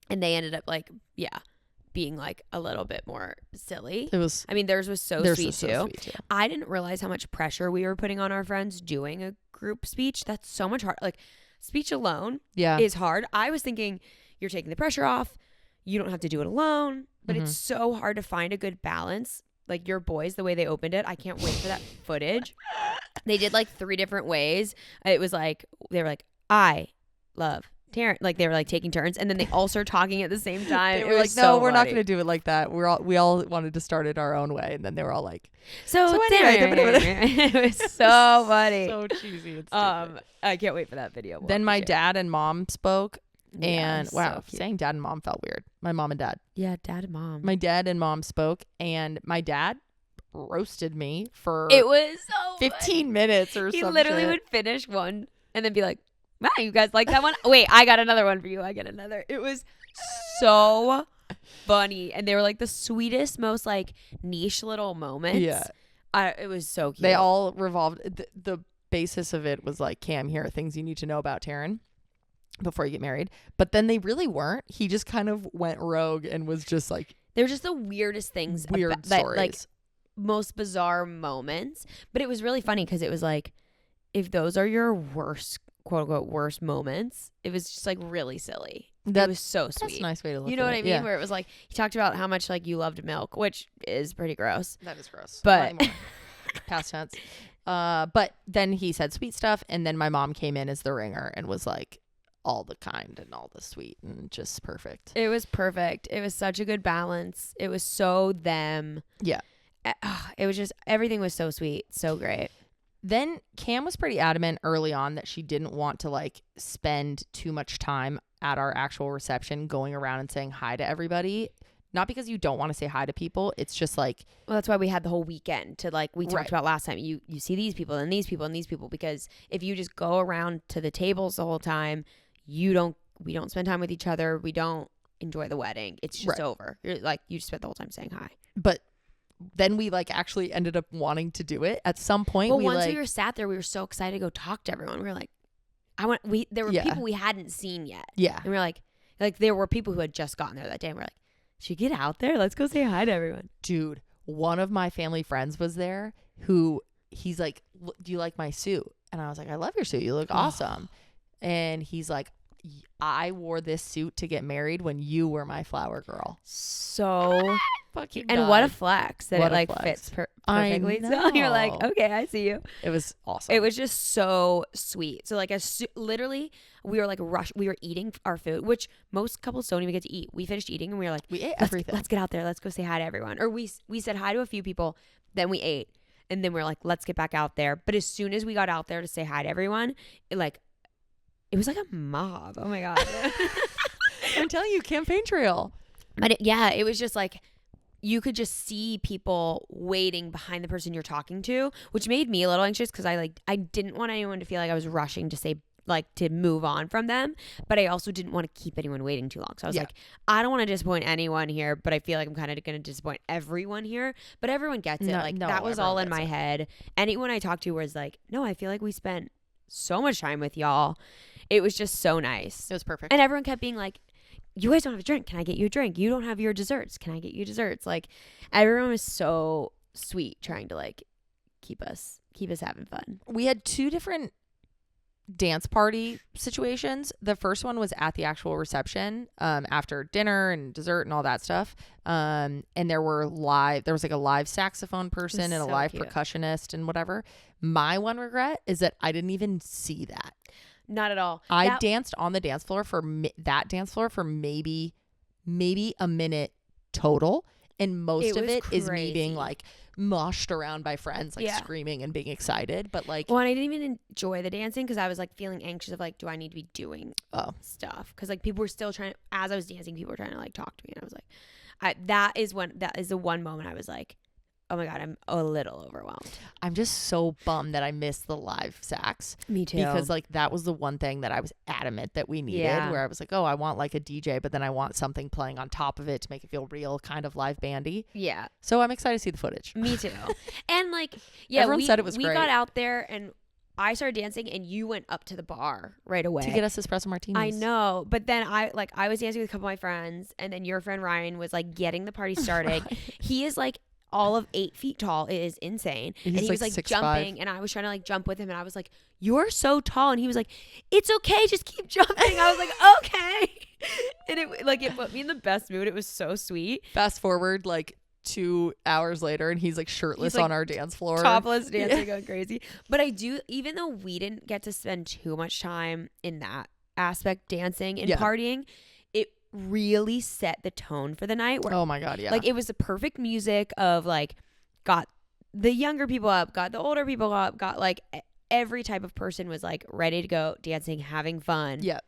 And they ended up like, being like a little bit more silly. It was. I mean, theirs was so Theirs sweet was so too. sweet, too. I didn't realize how much pressure we were putting on our friends doing a group speech. That's so much hard. Like speech alone Yeah. is hard. I was thinking you're taking the pressure off. You don't have to do it alone. But it's so hard to find a good balance. Like your boys, the way they opened it, I can't wait for that footage. They did like 3 different ways. It was like, they were like, I love Taryn. Like they were like taking turns and then they all started talking at the same time. They It were was like, no, so we're not funny. going to do it like that. We all wanted to start it our own way, and then they were all like, So anyway, it was so funny. so cheesy. And stupid. I can't wait for that video. Then my dad and mom spoke, And wow, so cute. saying dad and mom felt weird. My mom and dad. Yeah, dad and mom. My dad and mom spoke, and my dad roasted me for It was so 15 minutes or something. He literally would finish one and then be like, wow, you guys like that one? Wait, I got another one for you. I got another. It was so funny. And they were like the sweetest, most like niche little moments. Yeah. It was so cute. They all revolved. The basis of it was like, Cam, here are things you need to know about Taryn before you get married. But then they really weren't. He just kind of went rogue and was just like, they were just the weirdest things. Weird that, stories. like most bizarre moments. But it was really funny because it was like, if those are your worst, quote unquote, worst moments, it was just like really silly. It was so sweet. That's a nice way to look at it. You know what I mean? Yeah. Where it was like, he talked about how much like you loved milk, which is pretty gross. That is gross. But past tense. But then he said sweet stuff, and then my mom came in as the ringer and was like all the kind and all the sweet and just perfect. It was perfect. It was such a good balance. It was so them. Yeah. It was just, everything was so sweet. So great. Then Cam was pretty adamant early on that she didn't want to like spend too much time at our actual reception going around and saying hi to everybody. Not because you don't want to say hi to people. It's just like, well, that's why we had the whole weekend to like, we talked Right. about last time. You see these people and these people and these people, because if you just go around to the tables the whole time, we don't spend time with each other. We don't enjoy the wedding. It's just Right. over. You're like, you just spent the whole time saying hi. but then we like actually ended up wanting to do it at some point. Well, once we were sat there, we were so excited to go talk to everyone. We were like, there were Yeah. people we hadn't seen yet. Yeah. And we were like there were people who had just gotten there that day. And we're like, should we get out there? Let's go say hi to everyone. Dude, one of my family friends was there who he's like, do you like my suit? And I was like, I love your suit. You look awesome. And he's like, I wore this suit to get married when you were my flower girl. So Fucking and what a flex that What it a like flex. fits I perfectly. So you're like, know. okay, I see you. It was awesome. It was just so sweet. So like literally we were like we were eating our food, which most couples don't even get to eat. We finished eating and we were like, we ate everything. Let's get out there. Let's go say hi to everyone. Or we said hi to a few people, then we ate. And then we are like, let's get back out there. But as soon as we got out there to say hi to everyone, it was like a mob. Oh my God. I'm telling you, campaign trail. But it was just like, you could just see people waiting behind the person you're talking to, which made me a little anxious because I didn't want anyone to feel like I was rushing to say, like, to move on from them. But I also didn't want to keep anyone waiting too long. So I was like, I don't want to disappoint anyone here, but I feel like I'm kind of going to disappoint everyone here. But everyone gets it. That was all in my head. Anyone I talked to was like, no, I feel like we spent so much time with y'all. It was just so nice. It was perfect. And everyone kept being like, you guys don't have a drink. Can I get you a drink? You don't have your desserts. Can I get you desserts? Like, everyone was so sweet, trying to like keep us having fun. We had two different dance party situations. The first one was at the actual reception, after dinner and dessert and all that stuff. And there was like a live saxophone person and a so live cute. percussionist and whatever. My one regret is that I didn't even see that. Not at all. I danced on the dance floor for maybe a minute total. And most of it is me being like moshed around by friends, like screaming and being excited. But like, well, and I didn't even enjoy the dancing because I was like feeling anxious of like, do I need to be doing stuff? Because like people were still trying to, as I was dancing, people were trying to like talk to me. And I was like, that is the one moment I was like, oh my God, I'm a little overwhelmed. I'm just so bummed that I missed the live sax. Me too. Because like that was the one thing that I was adamant that we needed, where I was like, oh, I want like a DJ, but then I want something playing on top of it to make it feel real, kind of live bandy. Yeah. So I'm excited to see the footage. Me too. And like, everyone said it was great. We got out there and I started dancing and you went up to the bar right away to get us espresso martinis. I know, but then I was dancing with a couple of my friends, and then your friend Ryan was like getting the party started. He is like all of 8 feet tall. It is insane. And he was like 6'5". jumping, and I was trying to like jump with him, and I was like, you're so tall. And he was like, it's okay, just keep jumping. I was like, okay. And it put me in the best mood. It was so sweet. Fast forward like 2 hours later, and he's like shirtless like, on our dance floor, topless dancing, going crazy. But I do, even though we didn't get to spend too much time in that aspect, dancing and partying, it really set the tone for the night. Where, oh my God, yeah. Like, it was the perfect music of like, got the younger people up, got the older people up, got like every type of person was like ready to go dancing, having fun. Yeah.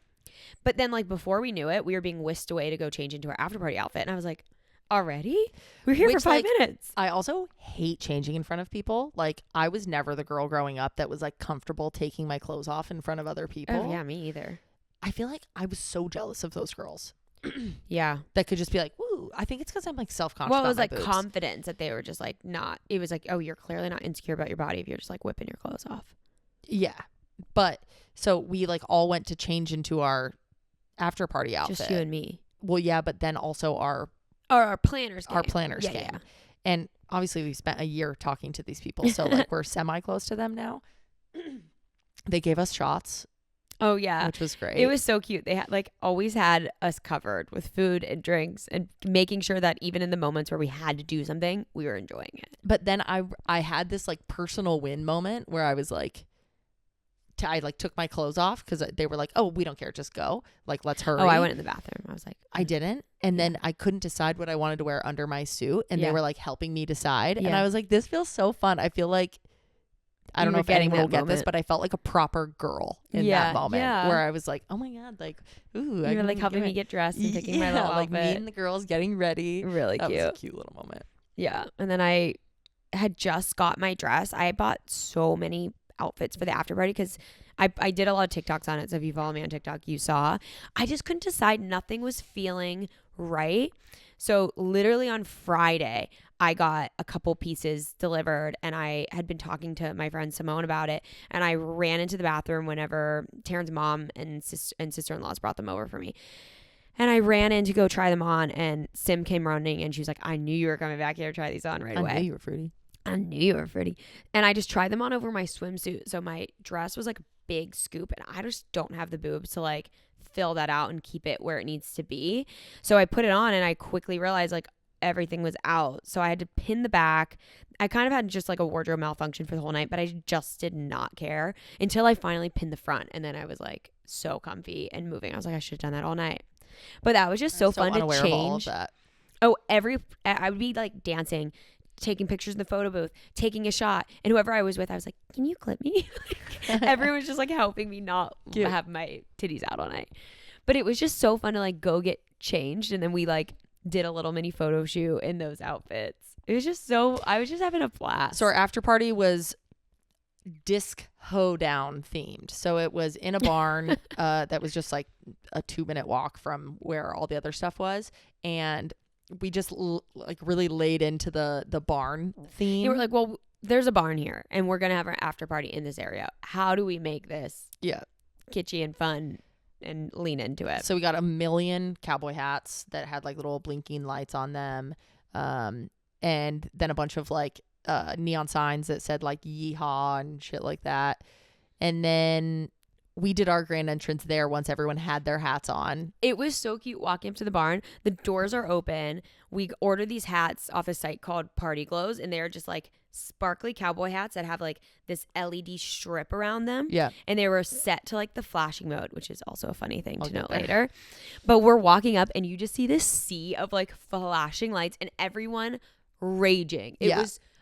But then like before we knew it, we were being whisked away to go change into our after party outfit. And I was like, already? We're here for Which, 5 like, minutes. I also hate changing in front of people. Like, I was never the girl growing up that was like comfortable taking my clothes off in front of other people. Oh, yeah, me either. I feel like I was so jealous of those girls Yeah. that could just be like, woo. I think it's because I'm like self-conscious. Well, it about was my like boobs. confidence that they were just like not. It was like, oh, you're clearly not insecure about your body if you're just like whipping your clothes off. Yeah. But so we like all went to change into our after party outfit. Just you and me. Well, yeah, but then also our Planners came. came. Yeah. And obviously we spent a year talking to these people. So like we're semi close to them now. They gave us shots, Oh, yeah. which was great. It was so cute. They had like always had us covered with food and drinks and making sure that even in the moments where we had to do something, we were enjoying it. But then I had this like personal win moment where I was like, I like took my clothes off because they were like, oh, we don't care, just go, like, let's hurry. Oh, I went in the bathroom. I was like, I didn't, and then I couldn't decide what I wanted to wear under my suit, and they Yeah. were like helping me decide. And Yeah. I was like, this feels so fun. I feel like I You don't know were if getting anyone will that get this, moment. but I felt like a proper girl in Yeah, that moment yeah. where I was like, oh my god, like, ooh, you were like helping me get dressed and picking my little like outfit. me and the girls getting ready. Really That cute. was a cute little moment. Yeah. And then I had just got my dress. I bought so many outfits for the after party because I did a lot of TikToks on it. So if you follow me on TikTok, you saw. I just couldn't decide. Nothing was feeling right. So literally on Friday, I got a couple pieces delivered and I had been talking to my friend Simone about it. And I ran into the bathroom whenever Taryn's mom and sister-in-laws brought them over for me. And I ran in to go try them on, and Sim came running and she was like, I knew you were coming back here to try these on right away. I knew you were fruity. I knew you were pretty. And I just tried them on over my swimsuit. So my dress was like a big scoop and I just don't have the boobs to like fill that out and keep it where it needs to be. So I put it on and I quickly realized like everything was out. So I had to pin the back. I kind of had just like a wardrobe malfunction for the whole night, but I just did not care until I finally pinned the front. And then I was like so comfy and moving. I was like, I should have done that all night. But that was just so fun to unaware of all of change. that. Oh, I would be like dancing, taking pictures in the photo booth, taking a shot, and whoever I was with, I was like, can you clip me? Everyone was just like helping me not Cute. have my titties out all night. But it was just so fun to like go get changed, and then we like did a little mini photo shoot in those outfits. It was just I was just having a blast. So our after party was disc hoedown themed. So it was in a barn that was just like a 2-minute walk from where all the other stuff was, and we just like really laid into the barn theme. They were like, well, there's a barn here and we're gonna have our after party in this area. How do we make this kitschy and fun and lean into it? So we got a million cowboy hats that had like little blinking lights on them, and then a bunch of like neon signs that said like yeehaw and shit like that. And then we did our grand entrance there once everyone had their hats on. It was so cute walking up to the barn. The doors are open. We ordered these hats off a site called Party Glows, and they're just like sparkly cowboy hats that have like this LED strip around them. Yeah. And they were set to like the flashing mode, which is also a funny thing to get note there. later. But we're walking up and you just see this sea of like flashing lights and everyone raging.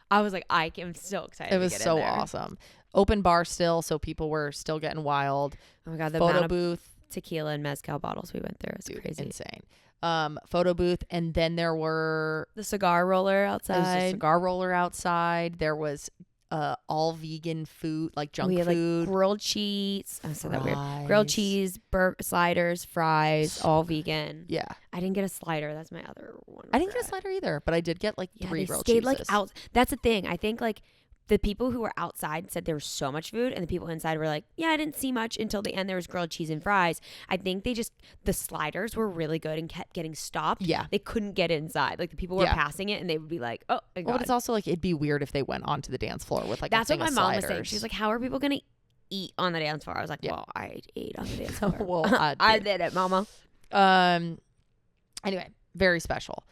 I was like, I am so excited. It was to get so in there. awesome. Open bar still, so people were still getting wild. Oh my God, the Photo amount of booth. tequila and mezcal bottles we went through was Dude, crazy. insane. Photo booth, and then there were The cigar roller there was a outside. cigar roller outside. There was all vegan food, like junk We had food. like grilled cheese. I said that weird. fries. Grilled cheese, sliders, fries, all vegan. Yeah, I didn't get a slider. That's my other one. I didn't get a slider either, but I did get like Yeah, 3 they grilled stayed cheeses. like out. That's the thing. I think like the people who were outside said there was so much food, and the people inside were like, yeah, I didn't see much until the end. There was grilled cheese and fries. I think the sliders were really good and kept getting stopped. Yeah. They couldn't get inside. Like the people were Yeah. passing it and they would be like, oh, my Well, God. but it's also like it'd be weird if they went onto the dance floor with like That's a what thing my of mom was saying. sliders. She's like, how are people going to eat on the dance floor? I was like, Yeah. well, I ate on the dance floor. Well, I I did. did it, mama. Anyway, very special.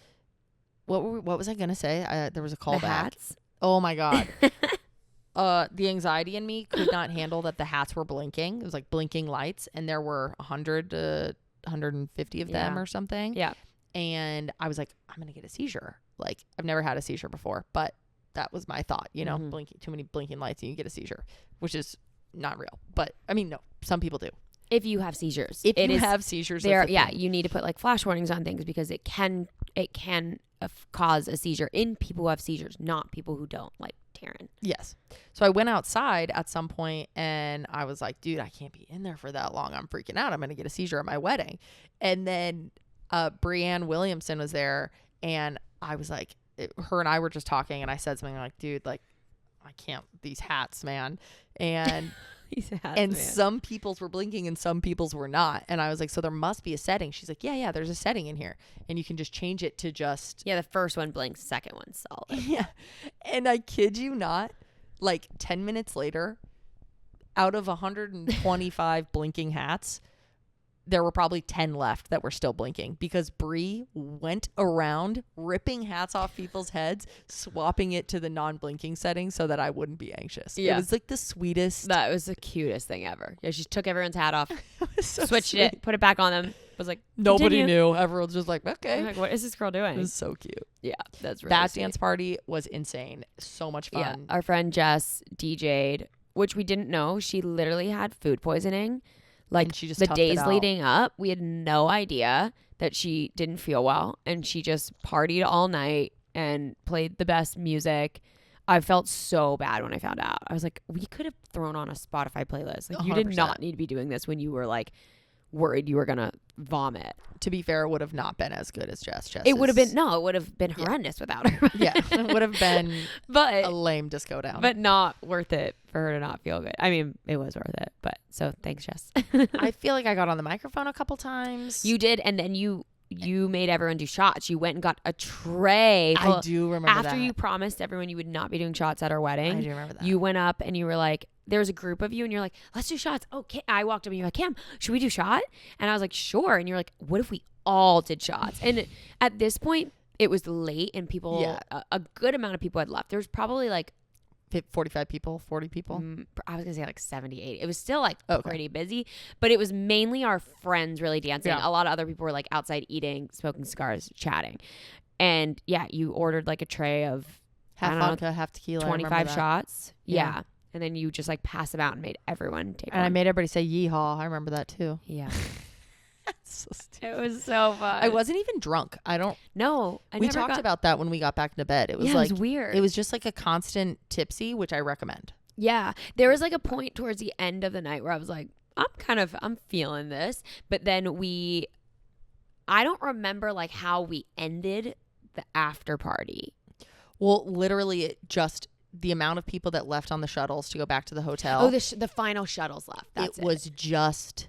What was I gonna say? There was a The callback. hats. Oh my God. The anxiety in me could not handle that the hats were blinking. It was like blinking lights, and there were 100 to 150 of them Yeah. or something. Yeah. And I was like, I'm gonna get a seizure. Like, I've never had a seizure before, but that was my thought. You know, Mhm. blinking too many blinking lights and you get a seizure, which is not real. But I mean, no, some people do. If you have seizures. If you have seizures, there, yeah, you need to put like flash warnings on things because it can cause a seizure in people who have seizures, not people who don't, like Taryn. Yes. So I went outside at some point and I was like, dude, I can't be in there for that long. I'm freaking out. I'm going to get a seizure at my wedding. And then Brianne Williamson was there and I was like, her and I were just talking and I said something like, dude, like, I can't, these hats, man. And some people's were blinking and some people's were not. And I was like, so there must be a setting. She's like, yeah, there's a setting in here. And you can just change it to just. Yeah, the first one blinks, second one's solid. Yeah. And I kid you not, like 10 minutes later, out of 125 blinking hats, there were probably 10 left that were still blinking because Bree went around ripping hats off people's heads, swapping it to the non-blinking setting so that I wouldn't be anxious. Yeah. It was like the sweetest. That was the cutest thing ever. Yeah, she took everyone's hat off, so switched sweet. it, put it back on them. Was like, nobody knew. Everyone's just like, okay. I'm like, what is this girl doing? It was so cute. Yeah, that's really that sweet. dance party was insane. So much fun. Yeah, our friend Jess DJ'd, which we didn't know. She literally had food poisoning. Like she just the days leading up, we had no idea that she didn't feel well. And she just partied all night and played the best music. I felt so bad when I found out. I was like, we could have thrown on a Spotify playlist. Like, you 100%. did not need to be doing this when you were like worried you were going to vomit. To be fair, it would have not been as good as Jess. It would have been, no, it would have been horrendous without her. Yeah, it would have been a lame disco down. But not worth it for her to not feel good. I mean, it was worth it. But so thanks, Jess. I feel like I got on the microphone a couple times. You did. And then you made everyone do shots. You went and got a tray. I do remember that. After you promised everyone you would not be doing shots at our wedding. I do remember that. You went up and you were like, there was a group of you and you're like, let's do shots. Okay. I walked up and you're like, Cam, should we do shot? And I was like, sure. And you're like, what if we all did shots? And at this point, it was late and people, a good amount of people had left. There was probably like 45 people, 40 people. I was gonna say like 78. It was still like pretty busy, but it was mainly our friends really dancing. Yeah. A lot of other people were like outside eating, smoking cigars, chatting. And yeah, you ordered like a tray of half vodka, half tequila, 25 shots. Yeah. And then you just like pass them out and made everyone take one. And I made everybody say yeehaw. I remember that too. Yeah. So stupid. It was so fun. I wasn't even drunk. We talked about that when we got back into bed. It was like, it was weird. It was just like a constant tipsy, which I recommend. Yeah. There was like a point towards the end of the night where I was like, I'm feeling this. But then I don't remember like how we ended the after party. Well, literally it just the amount of people that left on the shuttles to go back to the hotel. Oh, the final shuttles left. That's it. Was just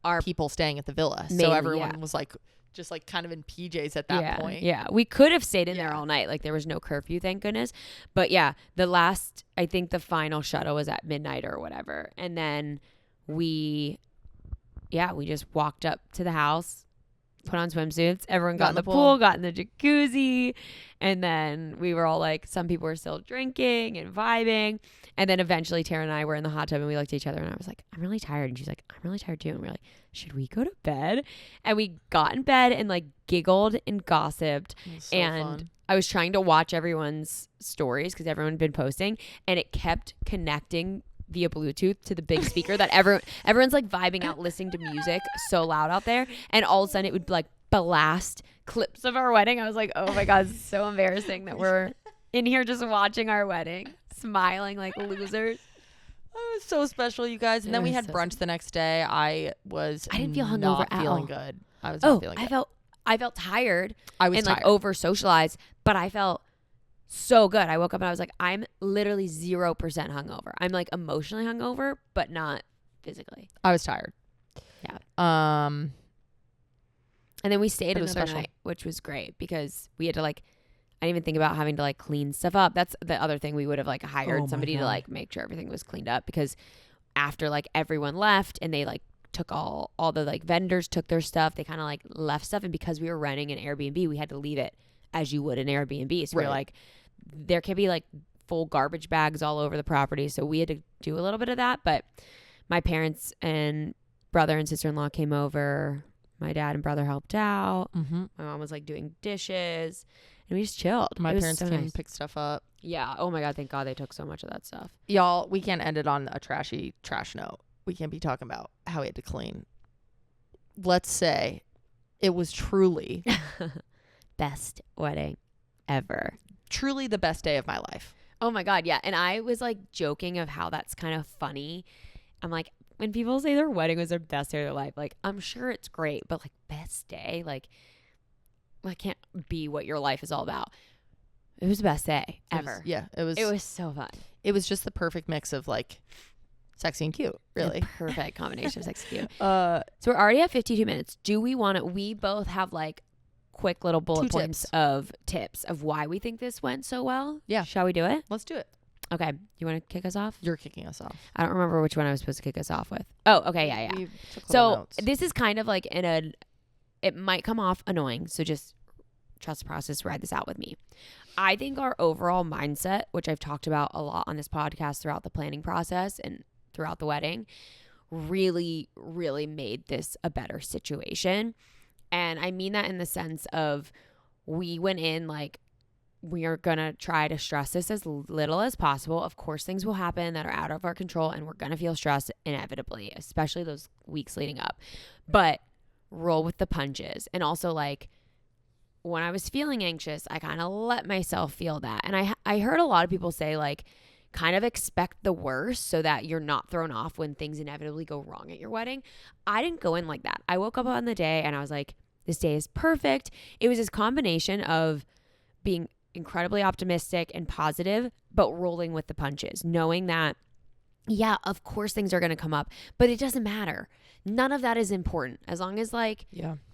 our people staying at the villa. Mainly, so everyone was like, just like kind of in PJs at that point. Yeah. We could have stayed in there all night. Like there was no curfew, thank goodness. But yeah, I think the final shuttle was at midnight or whatever. And then we just walked up to the house, put on swimsuits. Everyone got in the pool, got in the jacuzzi. And then we were all like, some people were still drinking and vibing. And then eventually Taryn and I were in the hot tub and we looked at each other and I was like, I'm really tired. And she's like, I'm really tired too. And we were like, should we go to bed? And we got in bed and like giggled and gossiped. So and fun. I was trying to watch everyone's stories because everyone had been posting and it kept connecting via Bluetooth to the big speaker that everyone's like vibing out, listening to music so loud out there. And all of a sudden it would like blast clips of our wedding. I was like, oh my God, it's so embarrassing that we're in here just watching our wedding, smiling like losers. Oh, it was so special, you guys. And then we had brunch the next day. I didn't feel hungover not at feeling all. good. I was not feeling good. I felt tired. I was and tired. like over socialized, but I felt so good. I woke up and I was like, I'm literally 0% hungover. I'm like emotionally hungover, but not physically. I was tired. Yeah. And then we stayed another special. night, which was great because we had to like, I didn't even think about having to like clean stuff up. That's the other thing. We would have like hired somebody to like make sure everything was cleaned up because after like everyone left and they like took all the like vendors took their stuff, they kind of like left stuff. And because we were renting an Airbnb, we had to leave it as you would an Airbnb. So we're like, there can be like full garbage bags all over the property. So we had to do a little bit of that. But my parents and brother and sister-in-law came over. My dad and brother helped out. Mm-hmm. My mom was like doing dishes. And we just chilled. My parents came and picked stuff up. Yeah. Oh my God. Thank God they took so much of that stuff. Y'all, we can't end it on a trashy trash note. we can't be talking about how he had to clean. Let's say it was truly Best wedding ever. truly the best day of my life. Oh my God. Yeah. And I was like joking of how that's kind of funny. I'm like, when people say their wedding was their best day of their life, like, I'm sure it's great, but like, best day, like, that can't be what your life is all about. It was the best day ever. It was. It was so fun. It was just the perfect mix of like sexy and cute, really. The perfect combination of sex and cute. So So we're already at 52 minutes. Do we want to, we both have like quick little bullet points of tips of why we think this went so well. Yeah. Shall we do it? let's do it. Okay. You want to kick us off? You're kicking us off. I don't remember which one I was supposed to kick us off with. Oh, okay. Yeah. We took little So notes. this is kind of like it might come off annoying. So just trust the process, ride this out with me. I think our overall mindset, which I've talked about a lot on this podcast throughout the planning process and throughout the wedding, really, really made this a better situation. And I mean that in the sense of we went in like, we are going to try to stress this as little as possible. Of course, things will happen that are out of our control and we're going to feel stressed inevitably, especially those weeks leading up. But roll with the punches. And also like when I was feeling anxious, I kind of let myself feel that. And I heard a lot of people say like kind of expect the worst so that you're not thrown off when things inevitably go wrong at your wedding. I didn't go in like that. I woke up on the day and I was like, this day is perfect. It was this combination of being incredibly optimistic and positive, but rolling with the punches, knowing that, yeah, of course things are going to come up, but it doesn't matter. None of that is important. As long as like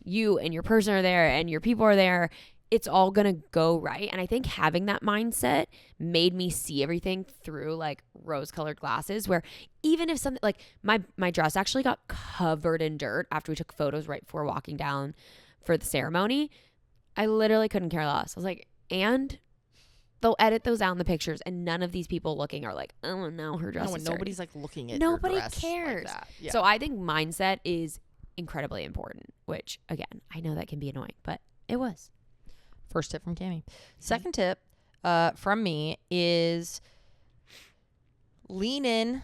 you and your person are there and your people are there, it's all going to go right. And I think having that mindset made me see everything through like rose colored glasses, where even if something like my dress actually got covered in dirt after we took photos right before walking down for the ceremony, I literally couldn't care less. I was like, and they'll edit those out in the pictures and none of these people looking are like, oh no, her dress is dirty. Nobody's like looking at nobody your dress cares like that. Yeah. So I think mindset is incredibly important, which again, I know that can be annoying, but it was. First tip from Cammie. Second tip from me is lean in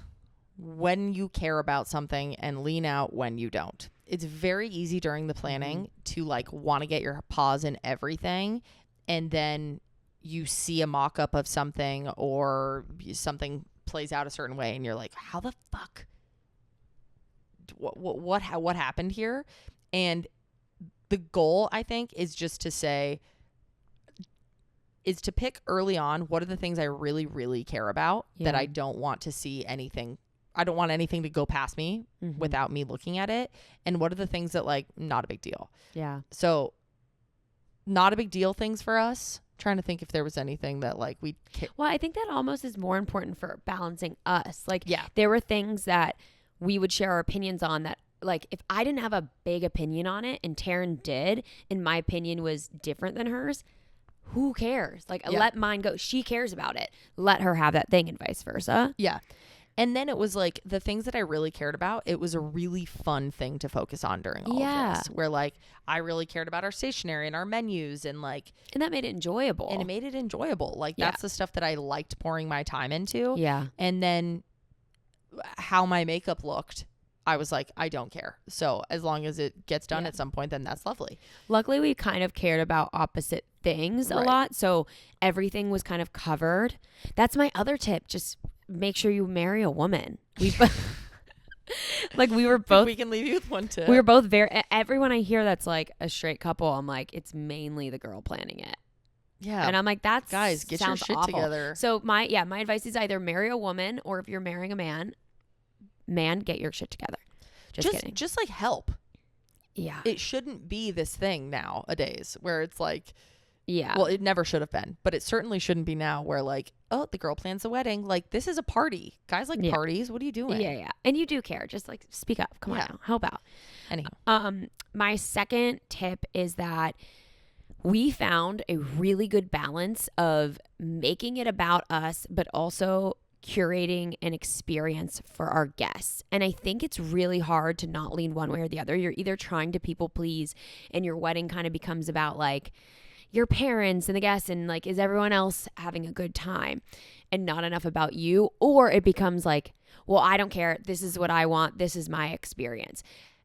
when you care about something and lean out when you don't. It's very easy during the planning to like want to get your paws in everything, and then you see a mock-up of something or something plays out a certain way and you're like, how the fuck, what happened here? And the goal, I think, is just to say, is to pick early on, what are the things I really, really care about that I don't want to see anything. I don't want anything to go past me without me looking at it. And what are the things that like, not a big deal. Yeah. So not a big deal things for us. Trying to think if there was anything that like we Well, I think that almost is more important for balancing us. Like, yeah, there were things that we would share our opinions on that, like, if I didn't have a big opinion on it and Taryn did, and my opinion was different than hers, who cares? Like, let mine go. She cares about it. Let her have that thing, and vice versa. Yeah. And then it was like the things that I really cared about, it was a really fun thing to focus on during all of this. Where like I really cared about our stationery and our menus and like. And that made it enjoyable. And it made it enjoyable. Like that's the stuff that I liked pouring my time into. Yeah. And then how my makeup looked, I was like, I don't care. So as long as it gets done at some point, then that's lovely. Luckily, we kind of cared about opposite things a lot. So everything was kind of covered. That's my other tip. Just make sure you marry a woman. Like we were both. We can leave you with one tip. We were both everyone I hear that's like a straight couple, I'm like, it's mainly the girl planning it. Yeah. And I'm like, that's guys, get your shit awful. together. So my advice is either marry a woman, or if you're marrying a man, get your shit together. Just kidding. Just like help. Yeah. It shouldn't be this thing nowadays where it's like, yeah. Well, it never should have been, but it certainly shouldn't be now where like, oh, the girl plans the wedding. Like, this is a party. Guys like parties. What are you doing? Yeah. And you do care. Just like speak up. Come on now. Help out. Anyhow. My second tip is that we found a really good balance of making it about us, but also curating an experience for our guests. And I think it's really hard to not lean one way or the other. You're either trying to people please and your wedding kind of becomes about like your parents and the guests and like, is everyone else having a good time, and not enough about you? Or it becomes like, well, I don't care. This is what I want. This is my experience.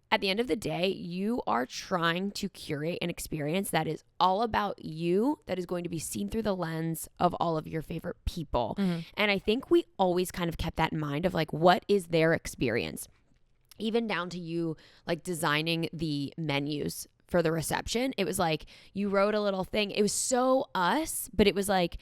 At the end of the day, you are trying to curate an experience that is all about you, that is going to be seen through the lens of all of your favorite people. Mm-hmm. And I think we always kind of kept that in mind of like, what is their experience? Even down to you like designing the menus for the reception. It was like you wrote a little thing. It was so us, but it was like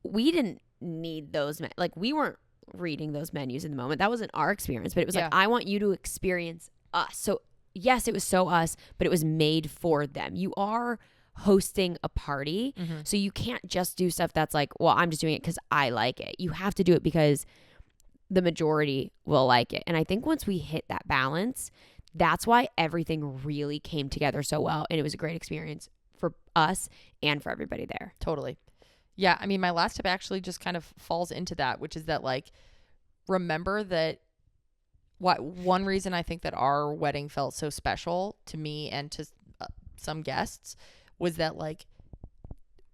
we didn't need those. Like we weren't reading those menus in the moment. That wasn't our experience, but it was like, I want you to experience us. So yes, it was so us, but it was made for them. You are hosting a party. Mm-hmm. So you can't just do stuff that's like, well, I'm just doing it because I like it. You have to do it because the majority will like it. And I think once we hit that balance, that's why everything really came together so well. And it was a great experience for us and for everybody there. Totally. Yeah. I mean, my last tip actually just kind of falls into that, which is that like, remember that one reason I think that our wedding felt so special to me and to some guests was that like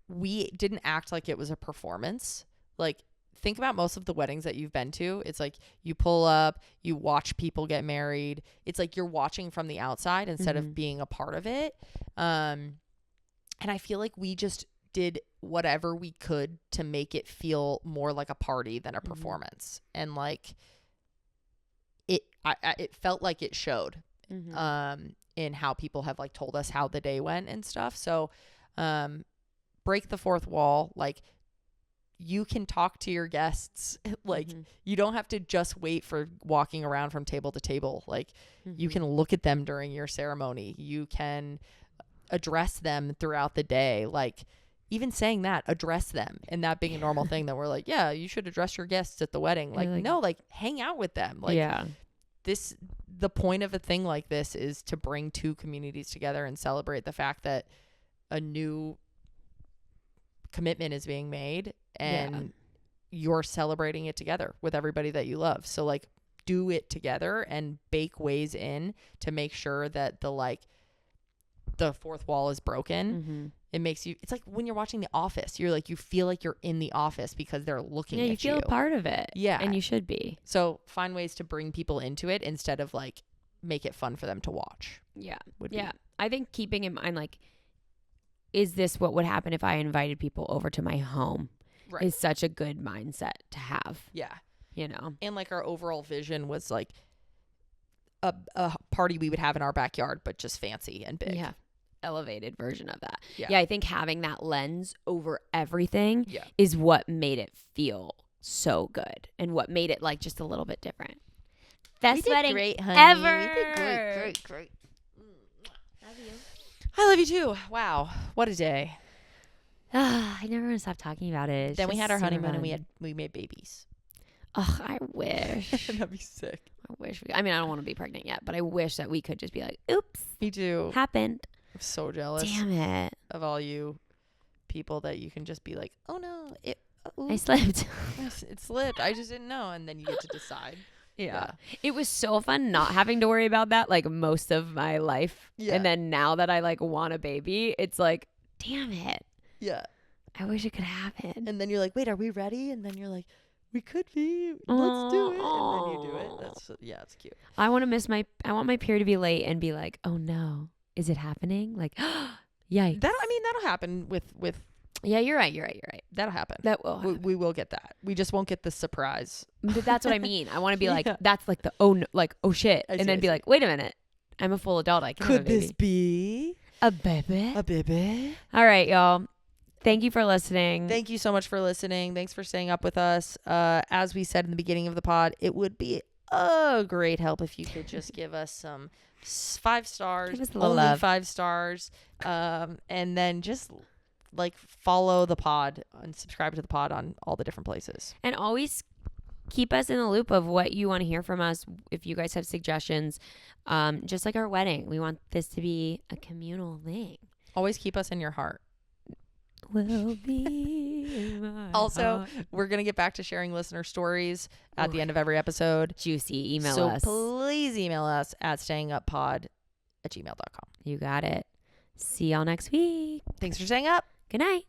we didn't act like it was a performance. Like think about most of the weddings that you've been to. It's like you pull up, you watch people get married. It's like you're watching from the outside instead of being a part of it. And I feel like we just did whatever we could to make it feel more like a party than a performance. And like it felt like it showed in how people have like told us how the day went and stuff. So break the fourth wall. Like you can talk to your guests. Like you don't have to just wait for walking around from table to table. Like you can look at them during your ceremony. You can address them throughout the day. Like even saying that, address them, and that being a normal thing that we're like, yeah, you should address your guests at the wedding. Like no, like hang out with them. Like the point of a thing like this is to bring two communities together and celebrate the fact that a new commitment is being made and you're celebrating it together with everybody that you love. So like do it together and bake ways in to make sure that the fourth wall is broken. It makes you, it's like when you're watching The Office, you're like, you feel like you're in the office because they're looking at you. You feel a part of it. Yeah. And you should be. So find ways to bring people into it instead of like make it fun for them to watch. Yeah. I think keeping in mind, like, is this what would happen if I invited people over to my home? Right. Is such a good mindset to have. Yeah. You know? And like our overall vision was like a party we would have in our backyard, but just fancy and big. Yeah. Elevated version of that. Yeah. I think having that lens over everything is what made it feel so good and what made it like just a little bit different. Best wedding great, honey. ever. We did great. Love you. I love you too. Wow, what a day. I never want to stop talking about it. It's then we had our honeymoon fun. and we made babies. Oh, I wish. That'd be sick. I wish. I mean, I don't want to be pregnant yet, but I wish that we could just be like, oops. Me too. Happened. I'm so jealous. Damn it. Of all you people that you can just be like, oh no, I slipped. It slipped. I just didn't know. And then you get to decide. Yeah. It was so fun not having to worry about that like most of my life. Yeah. And then now that I like want a baby, it's like, damn it. Yeah. I wish it could happen. And then you're like, wait, are we ready? And then you're like, we could be. Let's do it. And then you do it. It's cute. I want my period to be late and be like, oh no. Is it happening? Like, yikes. That'll happen with. Yeah, you're right. That'll happen. That will happen. We will get that. We just won't get the surprise. But that's what I mean. I want to be like, that's like the, oh, no, like, oh shit. And then be like, wait a minute. I'm a full adult. I can't have a baby. Could this be a baby? A baby. All right, y'all. Thank you for listening. Thank you so much for listening. Thanks for staying up with us. As we said in the beginning of the pod, it would be a great help if you could just give us some 5 stars. Give us a little only love. 5 stars. And then just like follow the pod and subscribe to the pod on all the different places. And always keep us in the loop of what you want to hear from us. If you guys have suggestions, just like our wedding, we want this to be a communal thing. Always keep us in your heart. Will be in my also, heart. We're going to get back to sharing listener stories at the end of every episode. Juicy. Email so us. Please email us at stayinguppod@gmail.com. You got it. See y'all next week. Thanks for staying up. Good night.